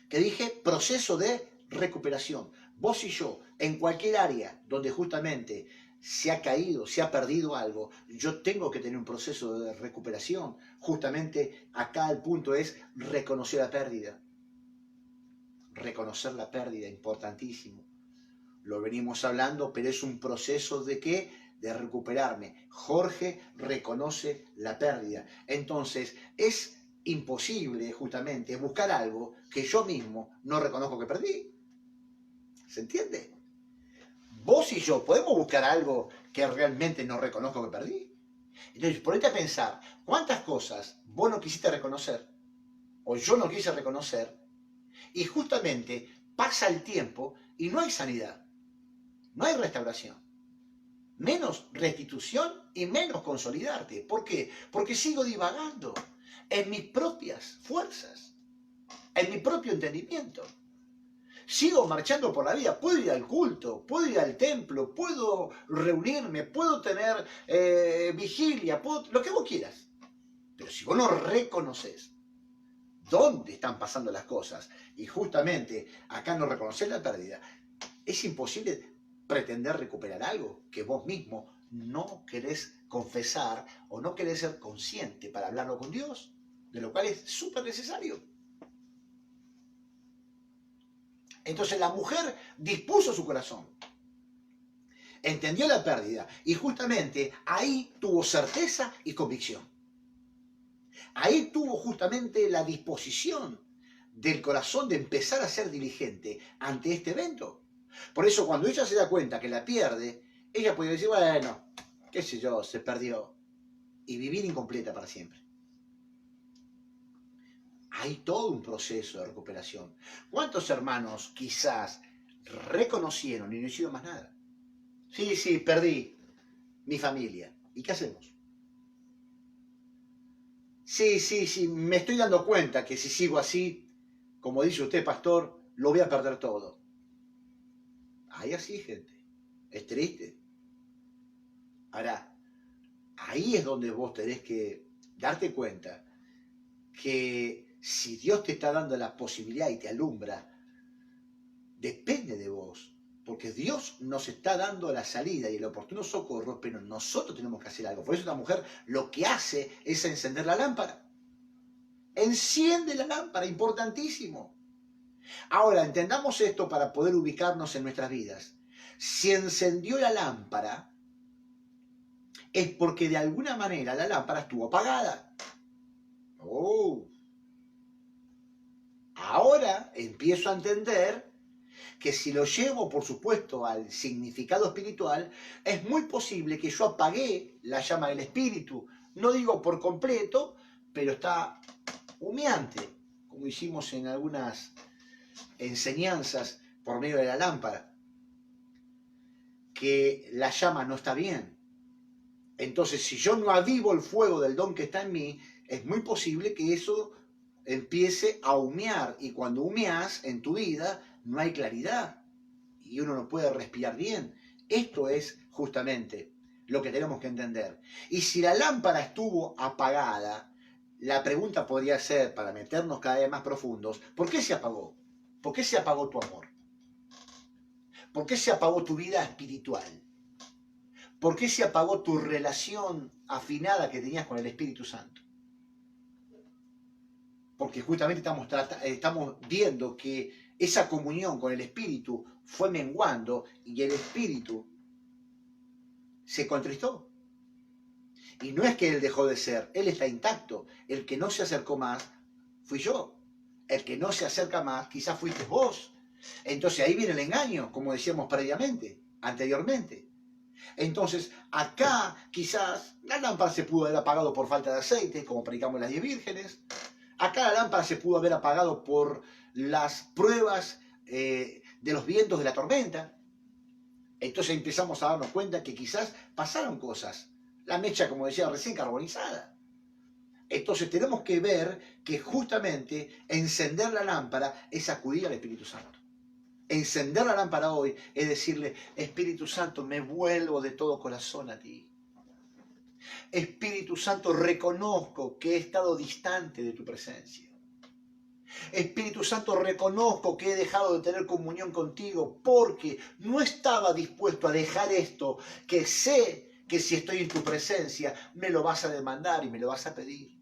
A: Que dije proceso de recuperación. Vos y yo, en cualquier área donde justamente se ha caído, se ha perdido algo, yo tengo que tener un proceso de recuperación. Justamente acá el punto es reconocer la pérdida. Reconocer la pérdida, importantísimo. Lo venimos hablando, pero es un proceso de ¿qué? De recuperarme. Jorge reconoce la pérdida. Entonces, es imposible justamente buscar algo que yo mismo no reconozco que perdí. ¿Se entiende? Vos y yo podemos buscar algo que realmente no reconozco que perdí. Entonces, ponete a pensar, ¿cuántas cosas vos no quisiste reconocer? O yo no quise reconocer. Y justamente pasa el tiempo y no hay sanidad. No hay restauración. Menos restitución y menos consolidarte. ¿Por qué? Porque sigo divagando en mis propias fuerzas, en mi propio entendimiento. Sigo marchando por la vida, puedo ir al culto, puedo ir al templo, puedo reunirme, puedo tener vigilia, lo que vos quieras. Pero si vos no reconoces dónde están pasando las cosas y justamente acá no reconoces la pérdida, es imposible pretender recuperar algo que vos mismo no querés confesar o no querés ser consciente para hablarlo con Dios, de lo cual es súper necesario. Entonces la mujer dispuso su corazón, entendió la pérdida y justamente ahí tuvo certeza y convicción. Ahí tuvo justamente la disposición del corazón de empezar a ser diligente ante este evento. Por eso cuando ella se da cuenta que la pierde, ella puede decir, bueno, qué sé yo, se perdió. Y vivir incompleta para siempre. Hay todo un proceso de recuperación. ¿Cuántos hermanos quizás reconocieron y no hicieron más nada? Sí, perdí mi familia. ¿Y qué hacemos? Sí, me estoy dando cuenta que si sigo así, como dice usted, pastor, lo voy a perder todo. Hay así, gente. Es triste. Ahora, ahí es donde vos tenés que darte cuenta que si Dios te está dando la posibilidad y te alumbra, depende de vos. Porque Dios nos está dando la salida y el oportuno socorro, pero nosotros tenemos que hacer algo. Por eso esta mujer lo que hace es encender la lámpara. Enciende la lámpara, importantísimo. Ahora, entendamos esto para poder ubicarnos en nuestras vidas. Si encendió la lámpara, es porque de alguna manera la lámpara estuvo apagada. Oh. Ahora empiezo a entender que si lo llevo, por supuesto, al significado espiritual, es muy posible que yo apagué la llama del espíritu. No digo por completo, pero está humeante, como hicimos en algunas enseñanzas por medio de la lámpara, que la llama no está bien. Entonces, si yo no avivo el fuego del don que está en mí, es muy posible que eso empiece a humear. Y cuando humeas en tu vida, no hay claridad. Y uno no puede respirar bien. Esto es justamente lo que tenemos que entender. Y si la lámpara estuvo apagada, la pregunta podría ser, para meternos cada vez más profundos, ¿por qué se apagó? ¿Por qué se apagó tu amor? ¿Por qué se apagó tu vida espiritual? ¿Por qué se apagó tu relación afinada que tenías con el Espíritu Santo? Porque justamente estamos viendo que esa comunión con el Espíritu fue menguando y el Espíritu se contristó. Y no es que Él dejó de ser, Él está intacto. El que no se acercó más fui yo. El que no se acerca más quizás fuiste vos. Entonces ahí viene el engaño, como decíamos previamente, anteriormente. Entonces, acá quizás la lámpara se pudo haber apagado por falta de aceite, como predicamos en las 10 vírgenes. Acá la lámpara se pudo haber apagado por las pruebas de los vientos de la tormenta. Entonces empezamos a darnos cuenta que quizás pasaron cosas. La mecha, como decía recién, carbonizada. Entonces tenemos que ver que justamente encender la lámpara es acudir al Espíritu Santo. Encender la lámpara hoy es decirle, Espíritu Santo, me vuelvo de todo corazón a ti. Espíritu Santo, reconozco que he estado distante de tu presencia. Espíritu Santo, reconozco que he dejado de tener comunión contigo porque no estaba dispuesto a dejar esto que sé que si estoy en tu presencia me lo vas a demandar y me lo vas a pedir.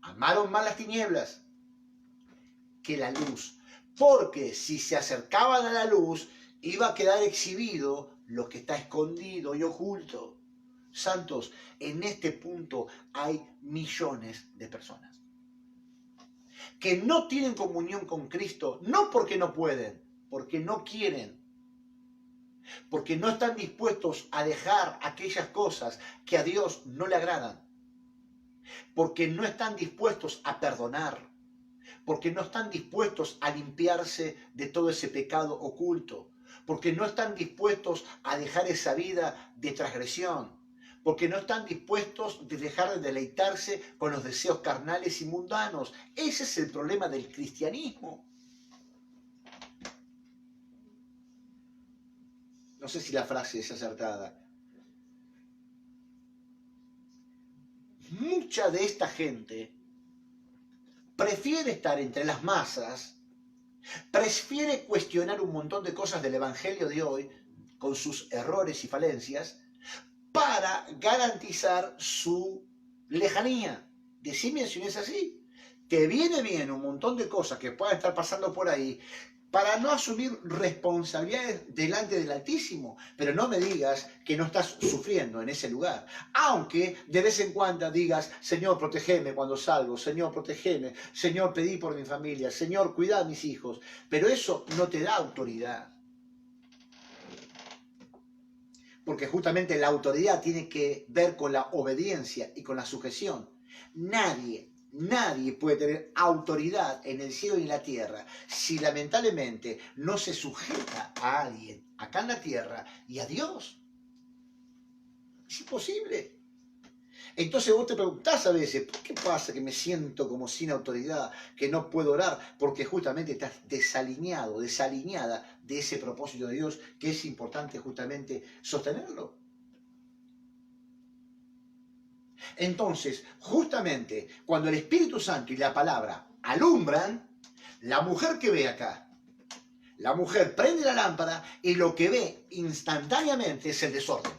A: Amaron más las tinieblas que la luz, porque si se acercaban a la luz iba a quedar exhibido lo que está escondido y oculto. Santos, en este punto hay millones de personas que no tienen comunión con Cristo, no porque no pueden, porque no quieren, porque no están dispuestos a dejar aquellas cosas que a Dios no le agradan, porque no están dispuestos a perdonar, porque no están dispuestos a limpiarse de todo ese pecado oculto, porque no están dispuestos a dejar esa vida de transgresión, porque no están dispuestos de dejar de deleitarse con los deseos carnales y mundanos. Ese es el problema del cristianismo. No sé si la frase es acertada. Mucha de esta gente prefiere estar entre las masas, prefiere cuestionar un montón de cosas del Evangelio de hoy, con sus errores y falencias, para garantizar su lejanía. Decime si no es así. Te viene bien un montón de cosas que puedan estar pasando por ahí para no asumir responsabilidades delante del Altísimo, pero no me digas que no estás sufriendo en ese lugar, aunque de vez en cuando digas, Señor, protégeme cuando salgo, Señor, protégeme, Señor, pedí por mi familia, Señor, cuida a mis hijos, pero eso no te da autoridad. Porque justamente la autoridad tiene que ver con la obediencia y con la sujeción. Nadie puede tener autoridad en el cielo y en la tierra si lamentablemente no se sujeta a alguien acá en la tierra y a Dios. Es imposible. Entonces vos te preguntás a veces, ¿por qué pasa que me siento como sin autoridad, que no puedo orar? Porque justamente estás desalineado, desalineada de ese propósito de Dios, que es importante justamente sostenerlo. Entonces, justamente cuando el Espíritu Santo y la palabra alumbran, la mujer que ve acá, la mujer prende la lámpara y lo que ve instantáneamente es el desorden.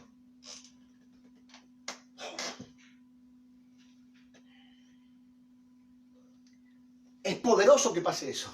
A: Es poderoso que pase eso.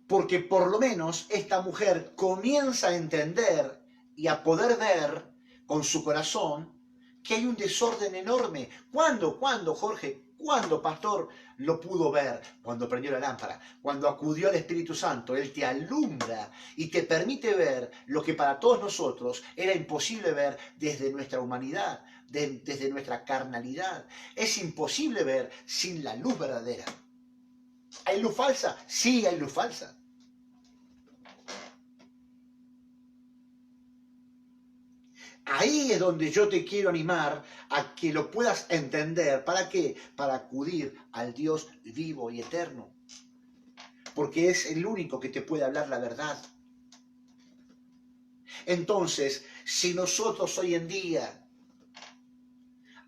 A: Porque por lo menos esta mujer comienza a entender y a poder ver con su corazón que hay un desorden enorme. ¿Cuándo, Jorge? ¿Cuándo, pastor, lo pudo ver? Cuando prendió la lámpara, cuando acudió al Espíritu Santo. Él te alumbra y te permite ver lo que para todos nosotros era imposible ver desde nuestra humanidad, desde nuestra carnalidad. Es imposible ver sin la luz verdadera. ¿Hay luz falsa? Sí, hay luz falsa. Ahí es donde yo te quiero animar a que lo puedas entender. ¿Para qué? Para acudir al Dios vivo y eterno. Porque es el único que te puede hablar la verdad. Entonces, si nosotros hoy en día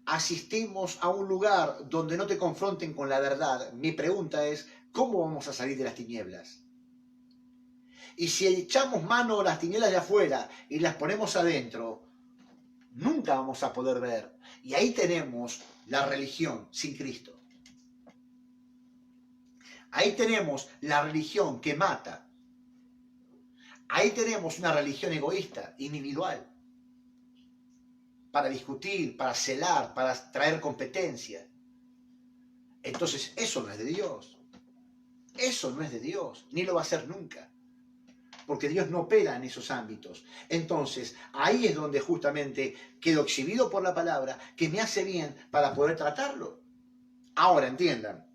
A: asistimos a un lugar donde no te confronten con la verdad, mi pregunta es, ¿cómo vamos a salir de las tinieblas? Y si echamos mano a las tinieblas de afuera y las ponemos adentro, nunca vamos a poder ver. Y ahí tenemos la religión sin Cristo. Ahí tenemos la religión que mata. Ahí tenemos una religión egoísta, individual, para discutir, para celar, para traer competencia. Entonces, eso no es de Dios. Eso no es de Dios, ni lo va a ser nunca. porque Dios no opera en esos ámbitos. Entonces, ahí es donde justamente quedo exhibido por la palabra, que me hace bien para poder tratarlo. Ahora, entiendan,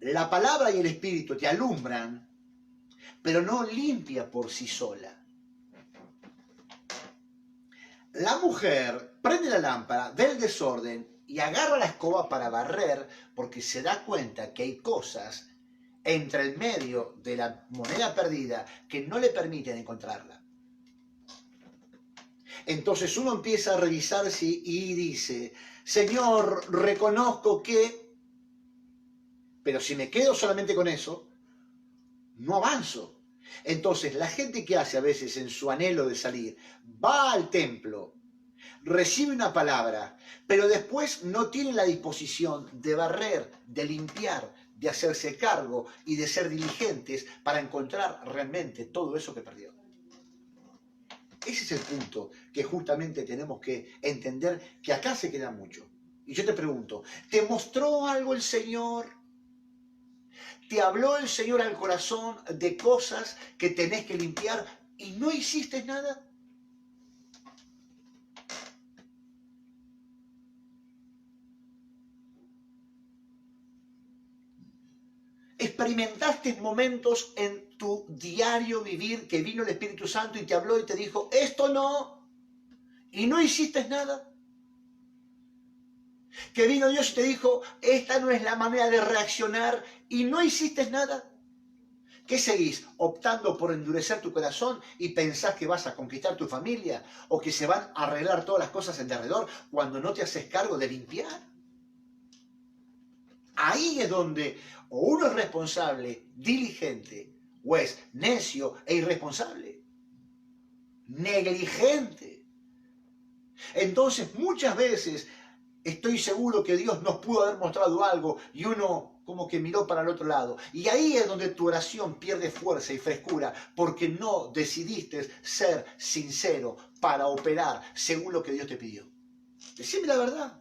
A: la palabra y el Espíritu te alumbran, pero no limpia por sí sola. La mujer prende la lámpara, ve el desorden y agarra la escoba para barrer porque se da cuenta que hay cosas entre el medio de la moneda perdida que no le permiten encontrarla. Entonces uno empieza a revisarse y dice, Señor, reconozco que, pero si me quedo solamente con eso, no avanzo. Entonces la gente que hace a veces en su anhelo de salir, va al templo, recibe una palabra, pero después no tiene la disposición de barrer, de limpiar, de hacerse cargo y de ser diligentes para encontrar realmente todo eso que perdió. Ese es el punto que justamente tenemos que entender, que acá se queda mucho. Y yo te pregunto, ¿te mostró algo el Señor? ¿Te habló el Señor al corazón de cosas que tenés que limpiar y no hiciste nada? ¿Experimentaste momentos en tu diario vivir que vino el Espíritu Santo y te habló y te dijo, esto no, y no hiciste nada? Que vino Dios y te dijo, esta no es la manera de reaccionar y no hiciste nada. ¿Qué seguís? ¿Optando por endurecer tu corazón y pensás que vas a conquistar tu familia o que se van a arreglar todas las cosas en derredor cuando no te haces cargo de limpiar? Ahí es donde o uno es responsable, diligente, o es necio e irresponsable, negligente. Entonces muchas veces estoy seguro que Dios nos pudo haber mostrado algo y uno como que miró para el otro lado. Y ahí es donde tu oración pierde fuerza y frescura, porque no decidiste ser sincero para operar según lo que Dios te pidió. Decime la verdad.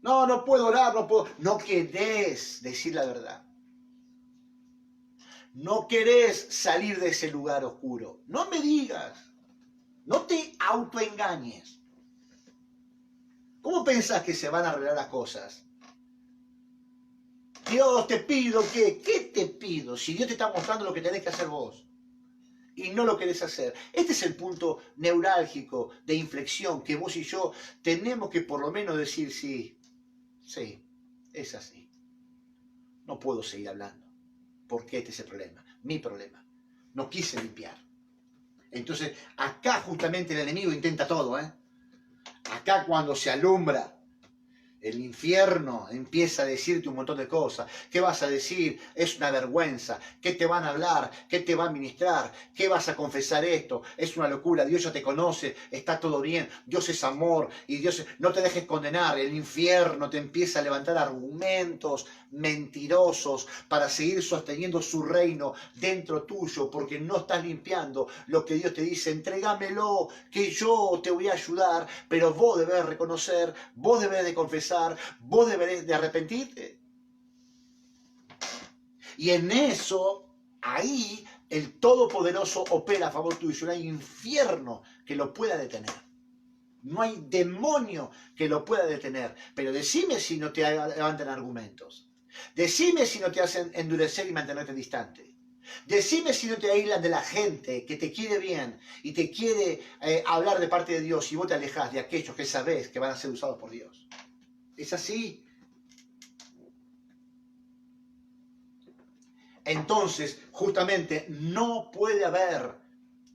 A: No, no puedo orar, no puedo. No querés decir la verdad. No querés salir de ese lugar oscuro. No me digas. No te autoengañes. ¿Cómo pensás que se van a arreglar las cosas? Dios, te pido que, ¿qué te pido? Si Dios te está mostrando lo que tenés que hacer vos y no lo querés hacer. Este es el punto neurálgico de inflexión que vos y yo tenemos que por lo menos decir sí, sí, es así. No puedo seguir hablando porque este es el problema, mi problema. No quise limpiar. Entonces, acá justamente el enemigo intenta todo, ¿eh? Acá cuando se alumbra el infierno, empieza a decirte un montón de cosas. ¿Qué vas a decir? Es una vergüenza. ¿Qué te van a hablar? ¿Qué te va a ministrar? ¿Qué vas a confesar esto? Es una locura. Dios ya te conoce. Está todo bien. Dios es amor. Y Dios es... No te dejes condenar. El infierno te empieza a levantar argumentos mentirosos para seguir sosteniendo su reino dentro tuyo, porque no estás limpiando lo que Dios te dice. Entrégamelo, que yo te voy a ayudar, pero vos debés reconocer, vos debés de confesar, vos debés de arrepentirte. Y en eso, ahí, el Todopoderoso opera a favor tuyo. No hay infierno que lo pueda detener. No hay demonio que lo pueda detener. Pero decime si no te levantan argumentos. Decime si no te hacen endurecer y mantenerte distante. Decime si no te aíslan de la gente que te quiere bien y te quiere hablar de parte de Dios y vos te alejás de aquellos que sabés que van a ser usados por Dios. Es así. Entonces, justamente, no puede haber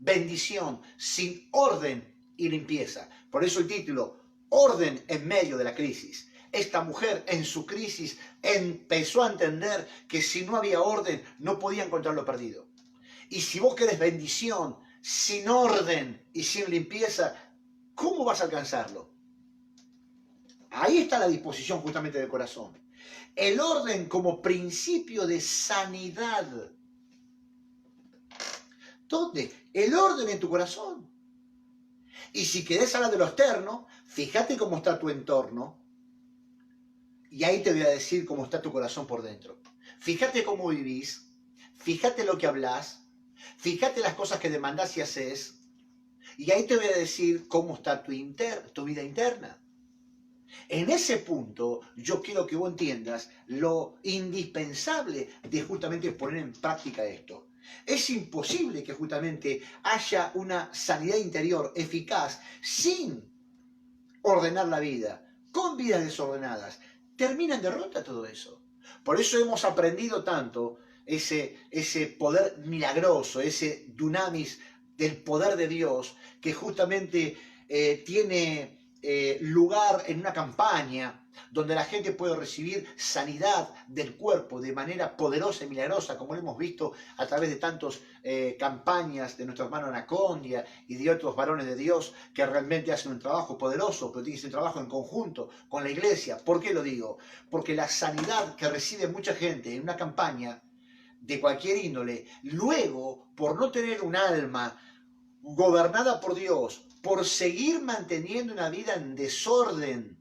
A: bendición sin orden y limpieza. Por eso el título, orden en medio de la crisis. Esta mujer en su crisis empezó a entender que si no había orden no podía encontrar lo perdido. Y si vos querés bendición sin orden y sin limpieza, ¿cómo vas a alcanzarlo? Ahí está la disposición justamente del corazón. El orden como principio de sanidad. ¿Dónde? El orden en tu corazón. Y si querés hablar de lo externo, fíjate cómo está tu entorno. Y ahí te voy a decir cómo está tu corazón por dentro. Fíjate cómo vivís. fíjate lo que hablas, fíjate las cosas que demandás y haces, y ahí te voy a decir cómo está tu vida interna. En ese punto, yo quiero que vos entiendas lo indispensable de justamente poner en práctica esto. Es imposible que justamente haya una sanidad interior eficaz sin ordenar la vida, con vidas desordenadas. Termina en derrota todo eso. Por eso hemos aprendido tanto ese poder milagroso, ese dunamis del poder de Dios, que justamente tiene lugar en una campaña donde la gente puede recibir sanidad del cuerpo de manera poderosa y milagrosa, como lo hemos visto a través de tantas campañas de nuestro hermano Anacondia y de otros varones de Dios que realmente hacen un trabajo poderoso, pero tienen ese trabajo en conjunto con la iglesia. ¿Por qué lo digo? Porque la sanidad que recibe mucha gente en una campaña de cualquier índole, luego, por no tener un alma gobernada por Dios, por seguir manteniendo una vida en desorden,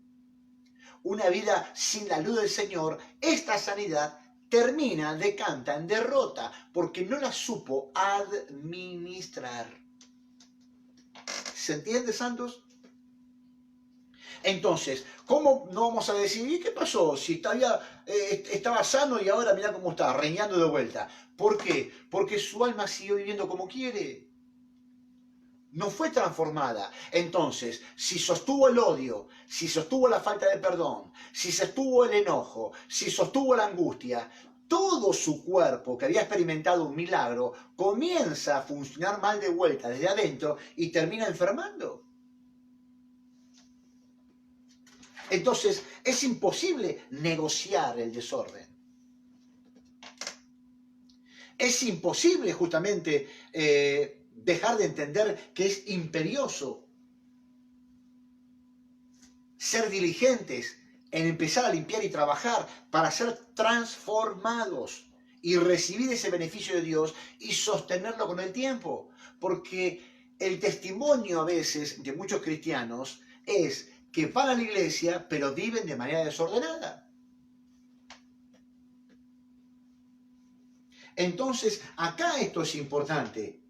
A: una vida sin la luz del Señor, esta sanidad termina, decanta en derrota, porque no la supo administrar. ¿Se entiende, santos? Entonces, ¿cómo no vamos a decir, ¿y qué pasó? Si estaba sano y ahora mira cómo está, reñando de vuelta. ¿Por qué? Porque su alma siguió viviendo como quiere. No fue transformada. Entonces, si sostuvo el odio, si sostuvo la falta de perdón, si sostuvo el enojo, si sostuvo la angustia, todo su cuerpo que había experimentado un milagro comienza a funcionar mal de vuelta desde adentro y termina enfermando. Entonces, es imposible negociar el desorden. Es imposible justamente dejar de entender que es imperioso ser diligentes en empezar a limpiar y trabajar para ser transformados y recibir ese beneficio de Dios y sostenerlo con el tiempo. Porque el testimonio a veces de muchos cristianos es que van a la iglesia pero viven de manera desordenada. Entonces, acá esto es importante.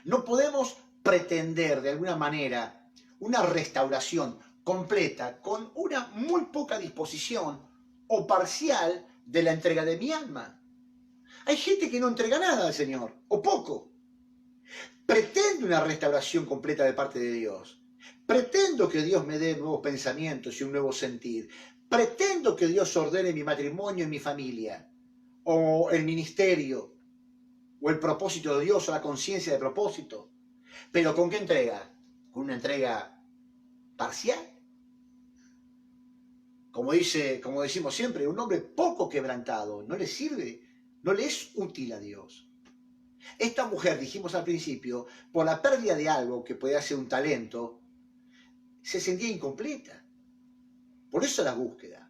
A: No podemos pretender de alguna manera una restauración completa con una muy poca disposición o parcial de la entrega de mi alma. Hay gente que no entrega nada al Señor, o poco. Pretende una restauración completa de parte de Dios. Pretendo que Dios me dé nuevos pensamientos y un nuevo sentir. Pretendo que Dios ordene mi matrimonio y mi familia, o el ministerio, o el propósito de Dios, o la conciencia de propósito. Pero ¿con qué entrega? Con una entrega parcial. Como decimos siempre, un hombre poco quebrantado no le sirve, no le es útil a Dios. Esta mujer, dijimos al principio, por la pérdida de algo que podía ser un talento, se sentía incompleta. Por eso la búsqueda.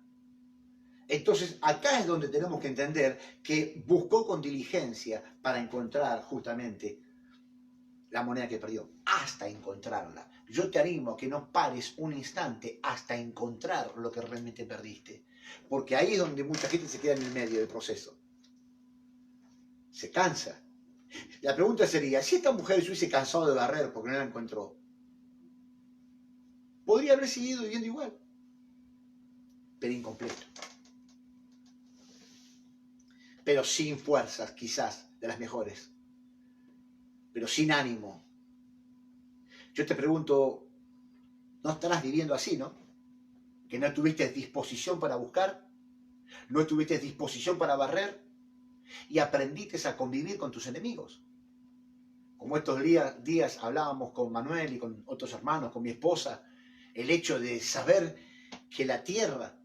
A: Entonces, acá es donde tenemos que entender que buscó con diligencia para encontrar justamente la moneda que perdió, hasta encontrarla. Yo te animo a que no pares un instante hasta encontrar lo que realmente perdiste. Porque ahí es donde mucha gente se queda en el medio del proceso. Se cansa. La pregunta sería, si esta mujer se hubiese cansado de barrer porque no la encontró, podría haber seguido viviendo igual, pero incompleto. Pero sin fuerzas, quizás, de las mejores. Pero sin ánimo. Yo te pregunto, ¿no estarás viviendo así, no? Que no tuviste disposición para buscar, no tuviste disposición para barrer y aprendiste a convivir con tus enemigos. Como estos días hablábamos con Manuel y con otros hermanos, con mi esposa, el hecho de saber que la tierra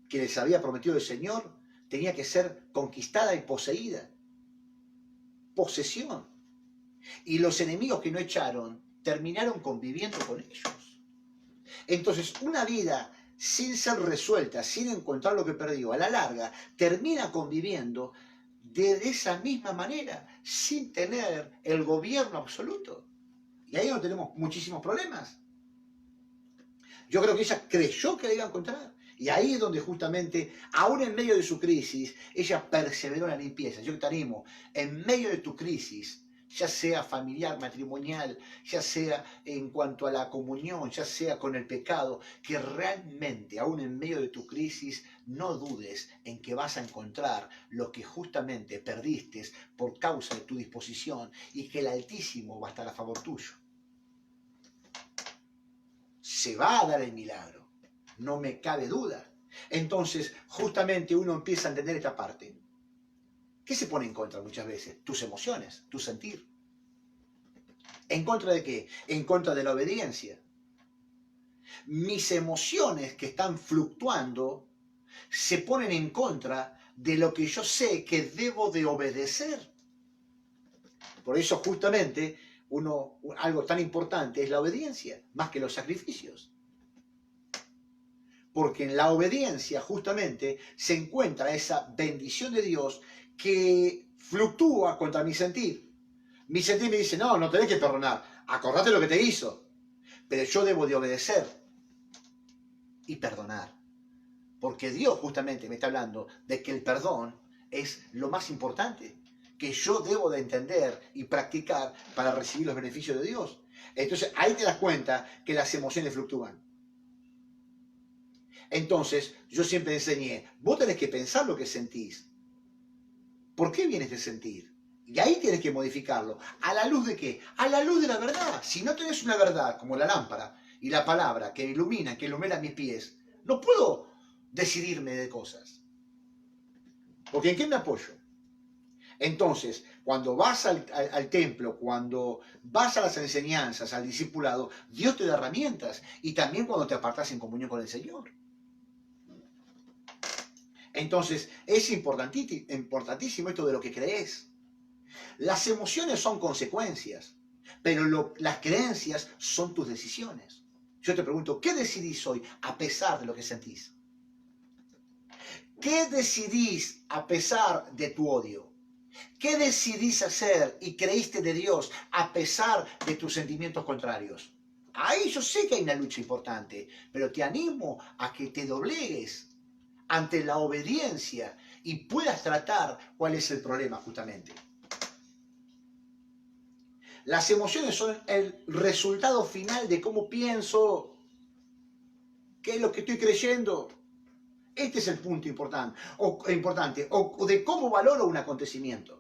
A: que les había prometido el Señor tenía que ser conquistada y poseída. Posesión. Y los enemigos que no echaron terminaron conviviendo con ellos. Entonces, una vida sin ser resuelta, sin encontrar lo que perdió, a la larga, termina conviviendo de esa misma manera, sin tener el gobierno absoluto. Y ahí no tenemos muchísimos problemas. Yo creo que ella creyó que la iba a encontrar Y ahí es donde justamente, aún en medio de su crisis, ella perseveró en la limpieza. Yo te animo, en medio de tu crisis, ya sea familiar, matrimonial, ya sea en cuanto a la comunión, ya sea con el pecado, que realmente, aún en medio de tu crisis, no dudes en que vas a encontrar lo que justamente perdiste por causa de tu disposición y que el Altísimo va a estar a favor tuyo. Se va a dar el milagro, no me cabe duda. Entonces, justamente uno empieza a entender esta parte. ¿Qué se pone en contra muchas veces? Tus emociones, tu sentir. ¿En contra de qué? En contra de la obediencia. Mis emociones que están fluctuando se ponen en contra de lo que yo sé que debo de obedecer. Por eso justamente algo tan importante es la obediencia, más que los sacrificios. Porque en la obediencia justamente se encuentra esa bendición de Dios que fluctúa contra mi sentir. Mi sentir me dice, no, no tenés que perdonar, acordate lo que te hizo. Pero yo debo de obedecer y perdonar. Porque Dios justamente me está hablando de que el perdón es lo más importante que yo debo de entender y practicar para recibir los beneficios de Dios. Entonces ahí te das cuenta que las emociones fluctúan. Entonces yo siempre enseñé, vos tenés que pensar lo que sentís. ¿Por qué viene este sentir? Y ahí tienes que modificarlo. ¿A la luz de qué? A la luz de la verdad. Si no tenés una verdad como la lámpara y la palabra que ilumina mis pies, no puedo decidirme de cosas. Porque ¿en qué me apoyo? Entonces, cuando vas al templo, cuando vas a las enseñanzas, al discipulado, Dios te da herramientas. Y también cuando te apartas en comunión con el Señor. Entonces, es importantísimo esto de lo que crees. Las emociones son consecuencias, pero las creencias son tus decisiones. Yo te pregunto, ¿qué decidís hoy a pesar de lo que sentís? ¿Qué decidís a pesar de tu odio? ¿Qué decidís hacer y creíste de Dios a pesar de tus sentimientos contrarios? Ahí yo sé que hay una lucha importante, pero te animo a que te doblegues ante la obediencia y puedas tratar cuál es el problema justamente. Las emociones son el resultado final de cómo pienso, qué es lo que estoy creyendo. Este es el punto importante, o de cómo valoro un acontecimiento.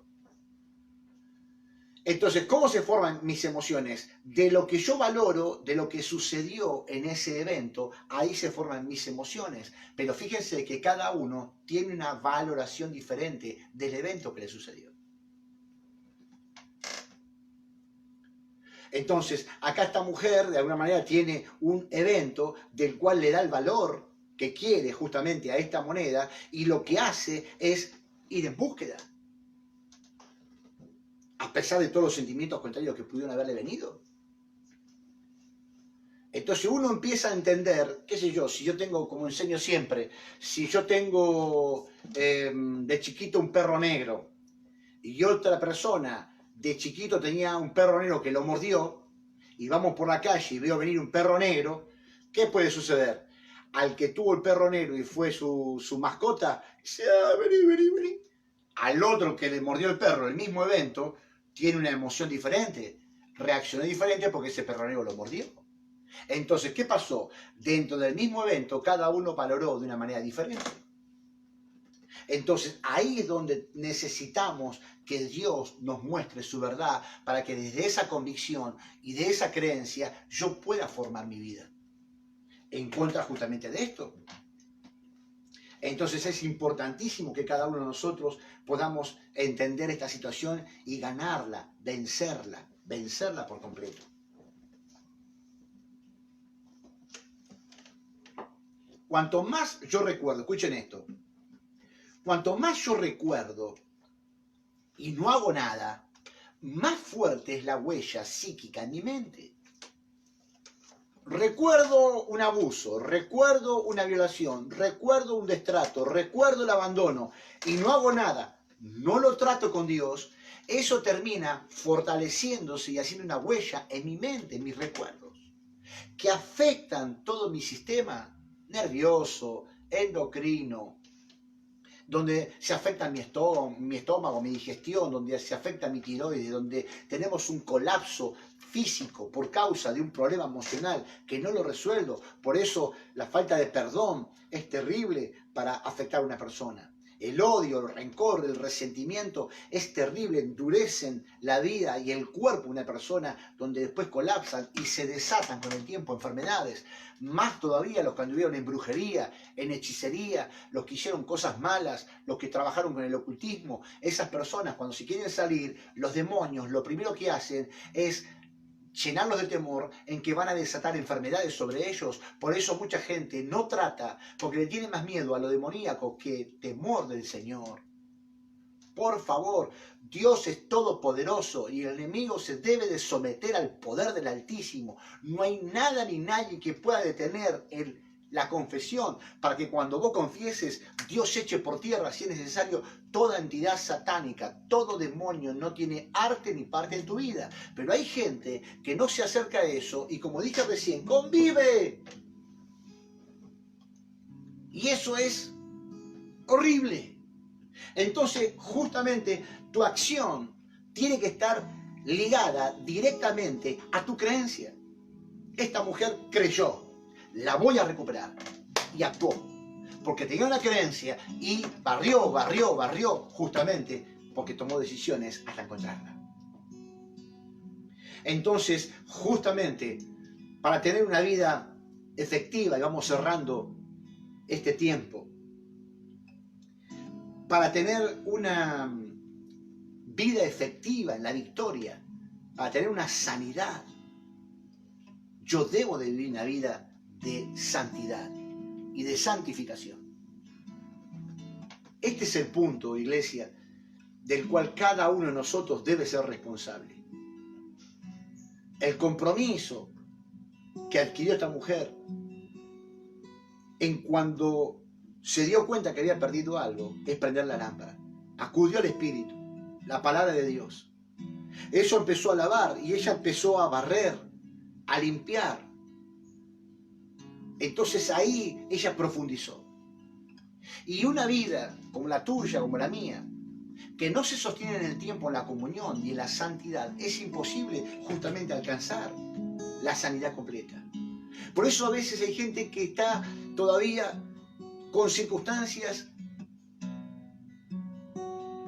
A: Entonces, ¿cómo se forman mis emociones? De lo que yo valoro, de lo que sucedió en ese evento, ahí se forman mis emociones. Pero fíjense que cada uno tiene una valoración diferente del evento que le sucedió. Entonces, acá esta mujer de alguna manera tiene un evento del cual le da el valor que quiere justamente a esta moneda y lo que hace es ir en búsqueda. A pesar de todos los sentimientos contrarios que pudieron haberle venido. Entonces uno empieza a entender, qué sé yo, si yo tengo, como enseño siempre, si yo tengo de chiquito un perro negro y otra persona de chiquito tenía un perro negro que lo mordió y vamos por la calle y veo venir un perro negro, ¿qué puede suceder? Al que tuvo el perro negro y fue su mascota, dice, vení. Al otro que le mordió el perro, el mismo evento, tiene una emoción diferente, reaccionó diferente porque ese perro negro lo mordió. Entonces, ¿qué pasó? Dentro del mismo evento, cada uno valoró de una manera diferente. Entonces, ahí es donde necesitamos que Dios nos muestre su verdad para que desde esa convicción y de esa creencia yo pueda formar mi vida. En contra justamente de esto. Entonces es importantísimo que cada uno de nosotros podamos entender esta situación y ganarla, vencerla por completo. Cuanto más yo recuerdo, escuchen esto, cuanto más yo recuerdo y no hago nada, más fuerte es la huella psíquica en mi mente. Recuerdo un abuso, recuerdo una violación, recuerdo un destrato, recuerdo el abandono y no hago nada, no lo trato con Dios, eso termina fortaleciéndose y haciendo una huella en mi mente, en mis recuerdos, que afectan todo mi sistema nervioso, endocrino, donde se afecta mi estómago, mi digestión, donde se afecta mi tiroides, donde tenemos un colapso físico por causa de un problema emocional que no lo resuelvo. Por eso la falta de perdón es terrible para afectar a una persona. El odio, el rencor, el resentimiento es terrible, endurecen la vida y el cuerpo de una persona, donde después colapsan y se desatan con el tiempo enfermedades. Más todavía los que anduvieron en brujería, en hechicería, los que hicieron cosas malas, los que trabajaron con el ocultismo. Esas personas, cuando se quieren salir, los demonios lo primero que hacen es llenarlos de temor en que van a desatar enfermedades sobre ellos. Por eso mucha gente no trata, porque le tiene más miedo a lo demoníaco que temor del Señor. Por favor, Dios es todopoderoso y el enemigo se debe de someter al poder del Altísimo. No hay nada ni nadie que pueda detener la confesión, para que cuando vos confieses, Dios eche por tierra, si es necesario, toda entidad satánica, todo demonio no tiene arte ni parte en tu vida. Pero hay gente que no se acerca a eso y, como dije recién, convive. Y eso es horrible. Entonces, justamente, tu acción tiene que estar ligada directamente a tu creencia. Esta mujer creyó, la voy a recuperar, y actuó, porque tenía una creencia y barrió, justamente porque tomó decisiones hasta encontrarla. Entonces, justamente, para tener una vida efectiva, y vamos cerrando este tiempo, para tener una vida efectiva en la victoria, para tener una sanidad, yo debo de vivir una vida de santidad y de santificación. Este es el punto, iglesia, del cual cada uno de nosotros debe ser responsable. El compromiso que adquirió esta mujer en cuando se dio cuenta que había perdido algo es prender la lámpara. Acudió al Espíritu, la palabra de Dios. Eso empezó a lavar y ella empezó a barrer, a limpiar. Entonces ahí ella profundizó. Y una vida como la tuya, como la mía, que no se sostiene en el tiempo, en la comunión y en la santidad, es imposible justamente alcanzar la sanidad completa. Por eso a veces hay gente que está todavía con circunstancias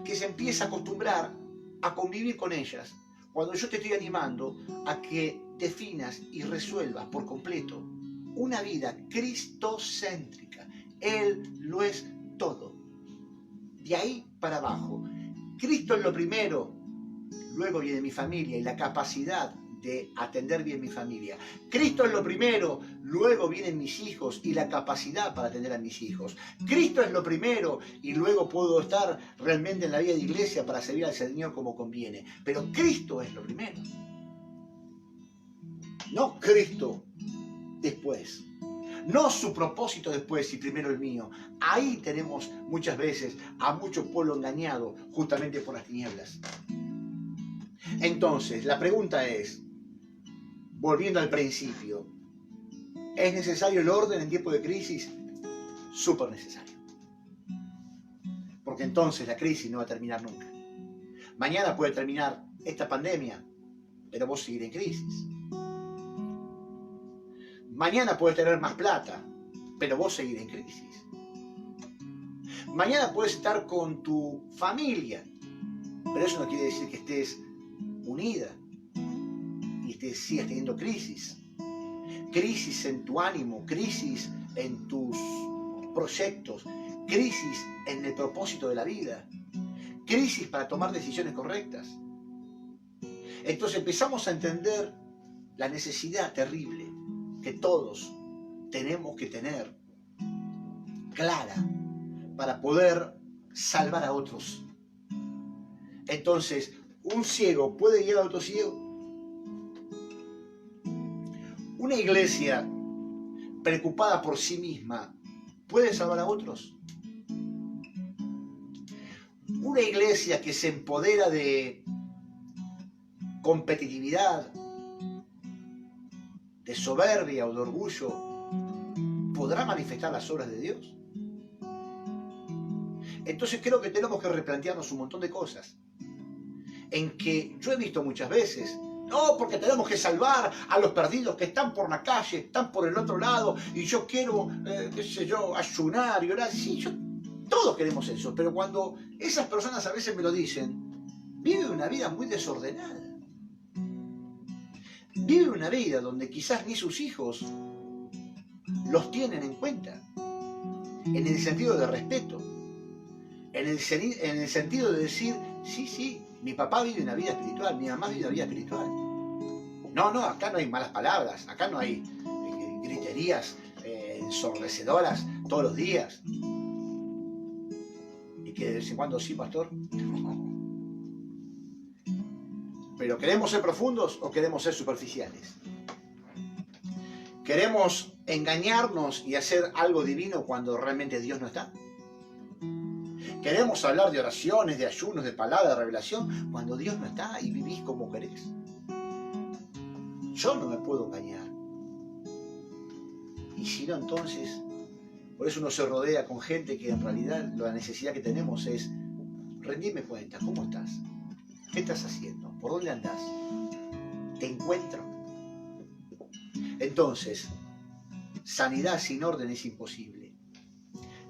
A: que se empieza a acostumbrar a convivir con ellas, cuando yo te estoy animando a que definas y resuelvas por completo una vida cristocéntrica. Él lo es todo. De ahí para abajo. Cristo es lo primero, luego viene mi familia y la capacidad de atender bien mi familia. Cristo es lo primero, luego vienen mis hijos y la capacidad para atender a mis hijos. Cristo es lo primero y luego puedo estar realmente en la vida de iglesia para servir al Señor como conviene. Pero Cristo es lo primero. No Cristo después. No su propósito después y primero el mío. Ahí tenemos muchas veces a mucho pueblo engañado justamente por las tinieblas. Entonces, la pregunta es, volviendo al principio, ¿es necesario el orden en tiempo de crisis? Súper necesario. Porque entonces la crisis no va a terminar nunca. Mañana puede terminar esta pandemia, pero vos seguir en crisis. Mañana puedes tener más plata, pero vos seguir en crisis. Mañana puedes estar con tu familia, pero eso no quiere decir que estés unida y sigas teniendo crisis. Crisis en tu ánimo, crisis en tus proyectos, crisis en el propósito de la vida, crisis para tomar decisiones correctas. Entonces empezamos a entender la necesidad terrible que todos tenemos que tener clara para poder salvar a otros. Entonces, ¿un ciego puede guiar a otro ciego? ¿Una iglesia preocupada por sí misma puede salvar a otros? ¿Una iglesia que se empodera de competitividad, de soberbia o de orgullo, podrá manifestar las obras de Dios? Entonces creo que tenemos que replantearnos un montón de cosas. En que yo he visto muchas veces, no, porque tenemos que salvar a los perdidos que están por la calle, están por el otro lado, y yo quiero, qué sé yo, ayunar y orar. Sí, todos queremos eso, pero cuando esas personas a veces me lo dicen, viven una vida muy desordenada. Viven una vida donde quizás ni sus hijos los tienen en cuenta, en el sentido de respeto, en el sentido de decir, sí, mi papá vive una vida espiritual, mi mamá vive una vida espiritual. No, acá no hay malas palabras, acá no hay griterías ensordecedoras todos los días. Y que de vez en cuando sí, pastor. Pero ¿queremos ser profundos o queremos ser superficiales? ¿Queremos engañarnos y hacer algo divino cuando realmente Dios no está? ¿Queremos hablar de oraciones, de ayunos, de palabras, de revelación cuando Dios no está y vivís como querés? Yo no me puedo engañar. Y si no, entonces, por eso uno se rodea con gente que en realidad la necesidad que tenemos es rendirme cuenta. ¿Cómo estás? ¿Qué estás haciendo? ¿Por dónde andás? ¿Te encuentro? Entonces, sanidad sin orden es imposible.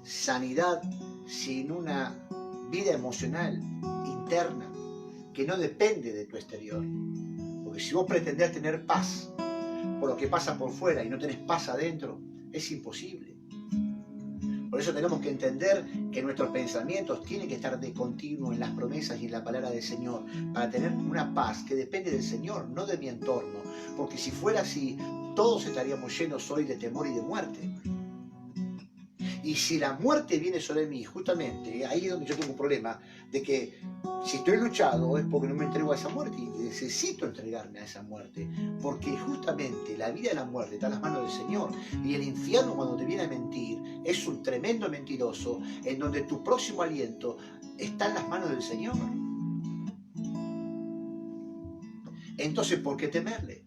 A: Sanidad sin una vida emocional interna que no depende de tu exterior. Porque si vos pretendés tener paz por lo que pasa por fuera y no tenés paz adentro, es imposible. Por eso tenemos que entender que nuestros pensamientos tienen que estar de continuo en las promesas y en la palabra del Señor para tener una paz que depende del Señor, no de mi entorno. Porque si fuera así, todos estaríamos llenos hoy de temor y de muerte. Y si la muerte viene sobre mí, justamente, ahí es donde yo tengo un problema, de que si estoy luchado es porque no me entrego a esa muerte y necesito entregarme a esa muerte. Porque justamente la vida y la muerte está en las manos del Señor. Y el infierno, cuando te viene a mentir, es un tremendo mentiroso en donde tu próximo aliento está en las manos del Señor. Entonces, ¿por qué temerle?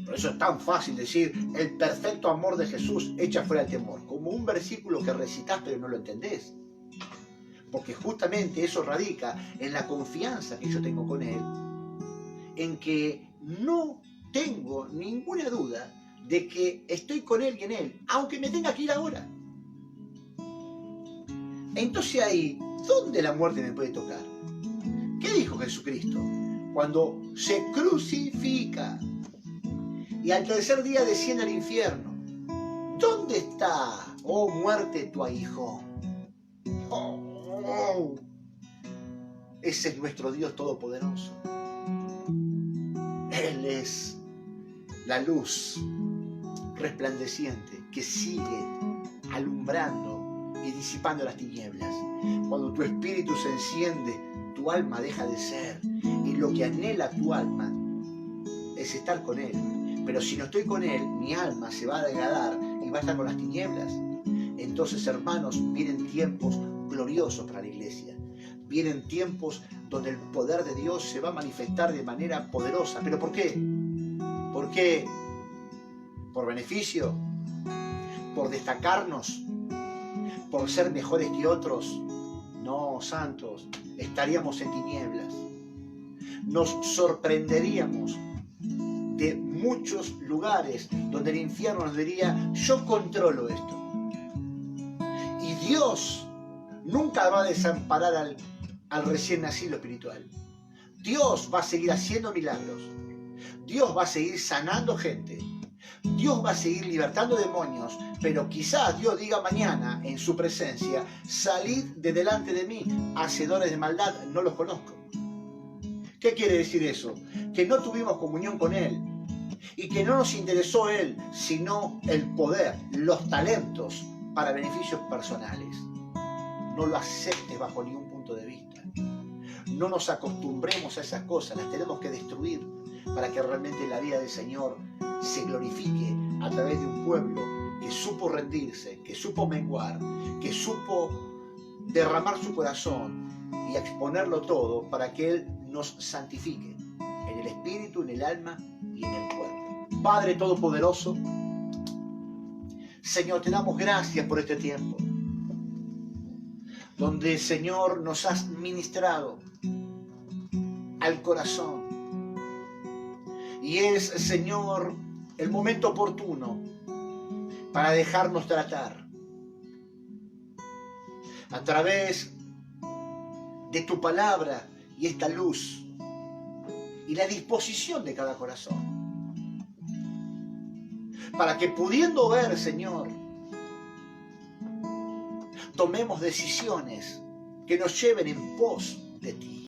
A: Por eso es tan fácil decir, el perfecto amor de Jesús echa fuera el temor, como un versículo que recitas pero no lo entendés. Porque justamente eso radica en la confianza que yo tengo con Él, en que no tengo ninguna duda de que estoy con Él y en Él, aunque me tenga que ir ahora. Entonces ahí, ¿dónde la muerte me puede tocar? ¿Qué dijo Jesucristo? Cuando se crucifica y al tercer día desciende al infierno. ¿Dónde está, oh muerte, tu aguijón? Ese es nuestro Dios todopoderoso. Él es la luz resplandeciente que sigue alumbrando y disipando las tinieblas. Cuando tu espíritu se enciende, tu alma deja de ser. Y lo que anhela tu alma es estar con Él. Pero si no estoy con Él, mi alma se va a degradar y va a estar con las tinieblas. Entonces, hermanos, vienen tiempos gloriosos para la iglesia. Vienen tiempos donde el poder de Dios se va a manifestar de manera poderosa. ¿Pero por qué? ¿Por qué? ¿Por beneficio? ¿Por destacarnos? ¿Por ser mejores que otros? No, santos, estaríamos en tinieblas. Nos sorprenderíamos de muchos lugares donde el infierno nos diría, yo controlo esto. Y Dios nunca va a desamparar al recién nacido espiritual. Dios va a seguir haciendo milagros. Dios va a seguir sanando gente. Dios va a seguir libertando demonios, pero quizás Dios diga mañana en su presencia, salid de delante de mí, hacedores de maldad, no los conozco. ¿Qué quiere decir eso? Que no tuvimos comunión con Él y que no nos interesó Él, sino el poder, los talentos para beneficios personales. No lo aceptes bajo ningún punto de vista. No nos acostumbremos a esas cosas, las tenemos que destruir para que realmente la vida del Señor se glorifique a través de un pueblo que supo rendirse, que supo menguar, que supo derramar su corazón y exponerlo todo para que Él nos santifique en el espíritu, en el alma y en el cuerpo. Padre Todopoderoso, Señor, te damos gracias por este tiempo. donde, Señor, nos has ministrado al corazón. Y es, Señor, el momento oportuno para dejarnos tratar a través de tu palabra y esta luz y la disposición de cada corazón, para que pudiendo ver, Señor, tomemos decisiones que nos lleven en pos de ti.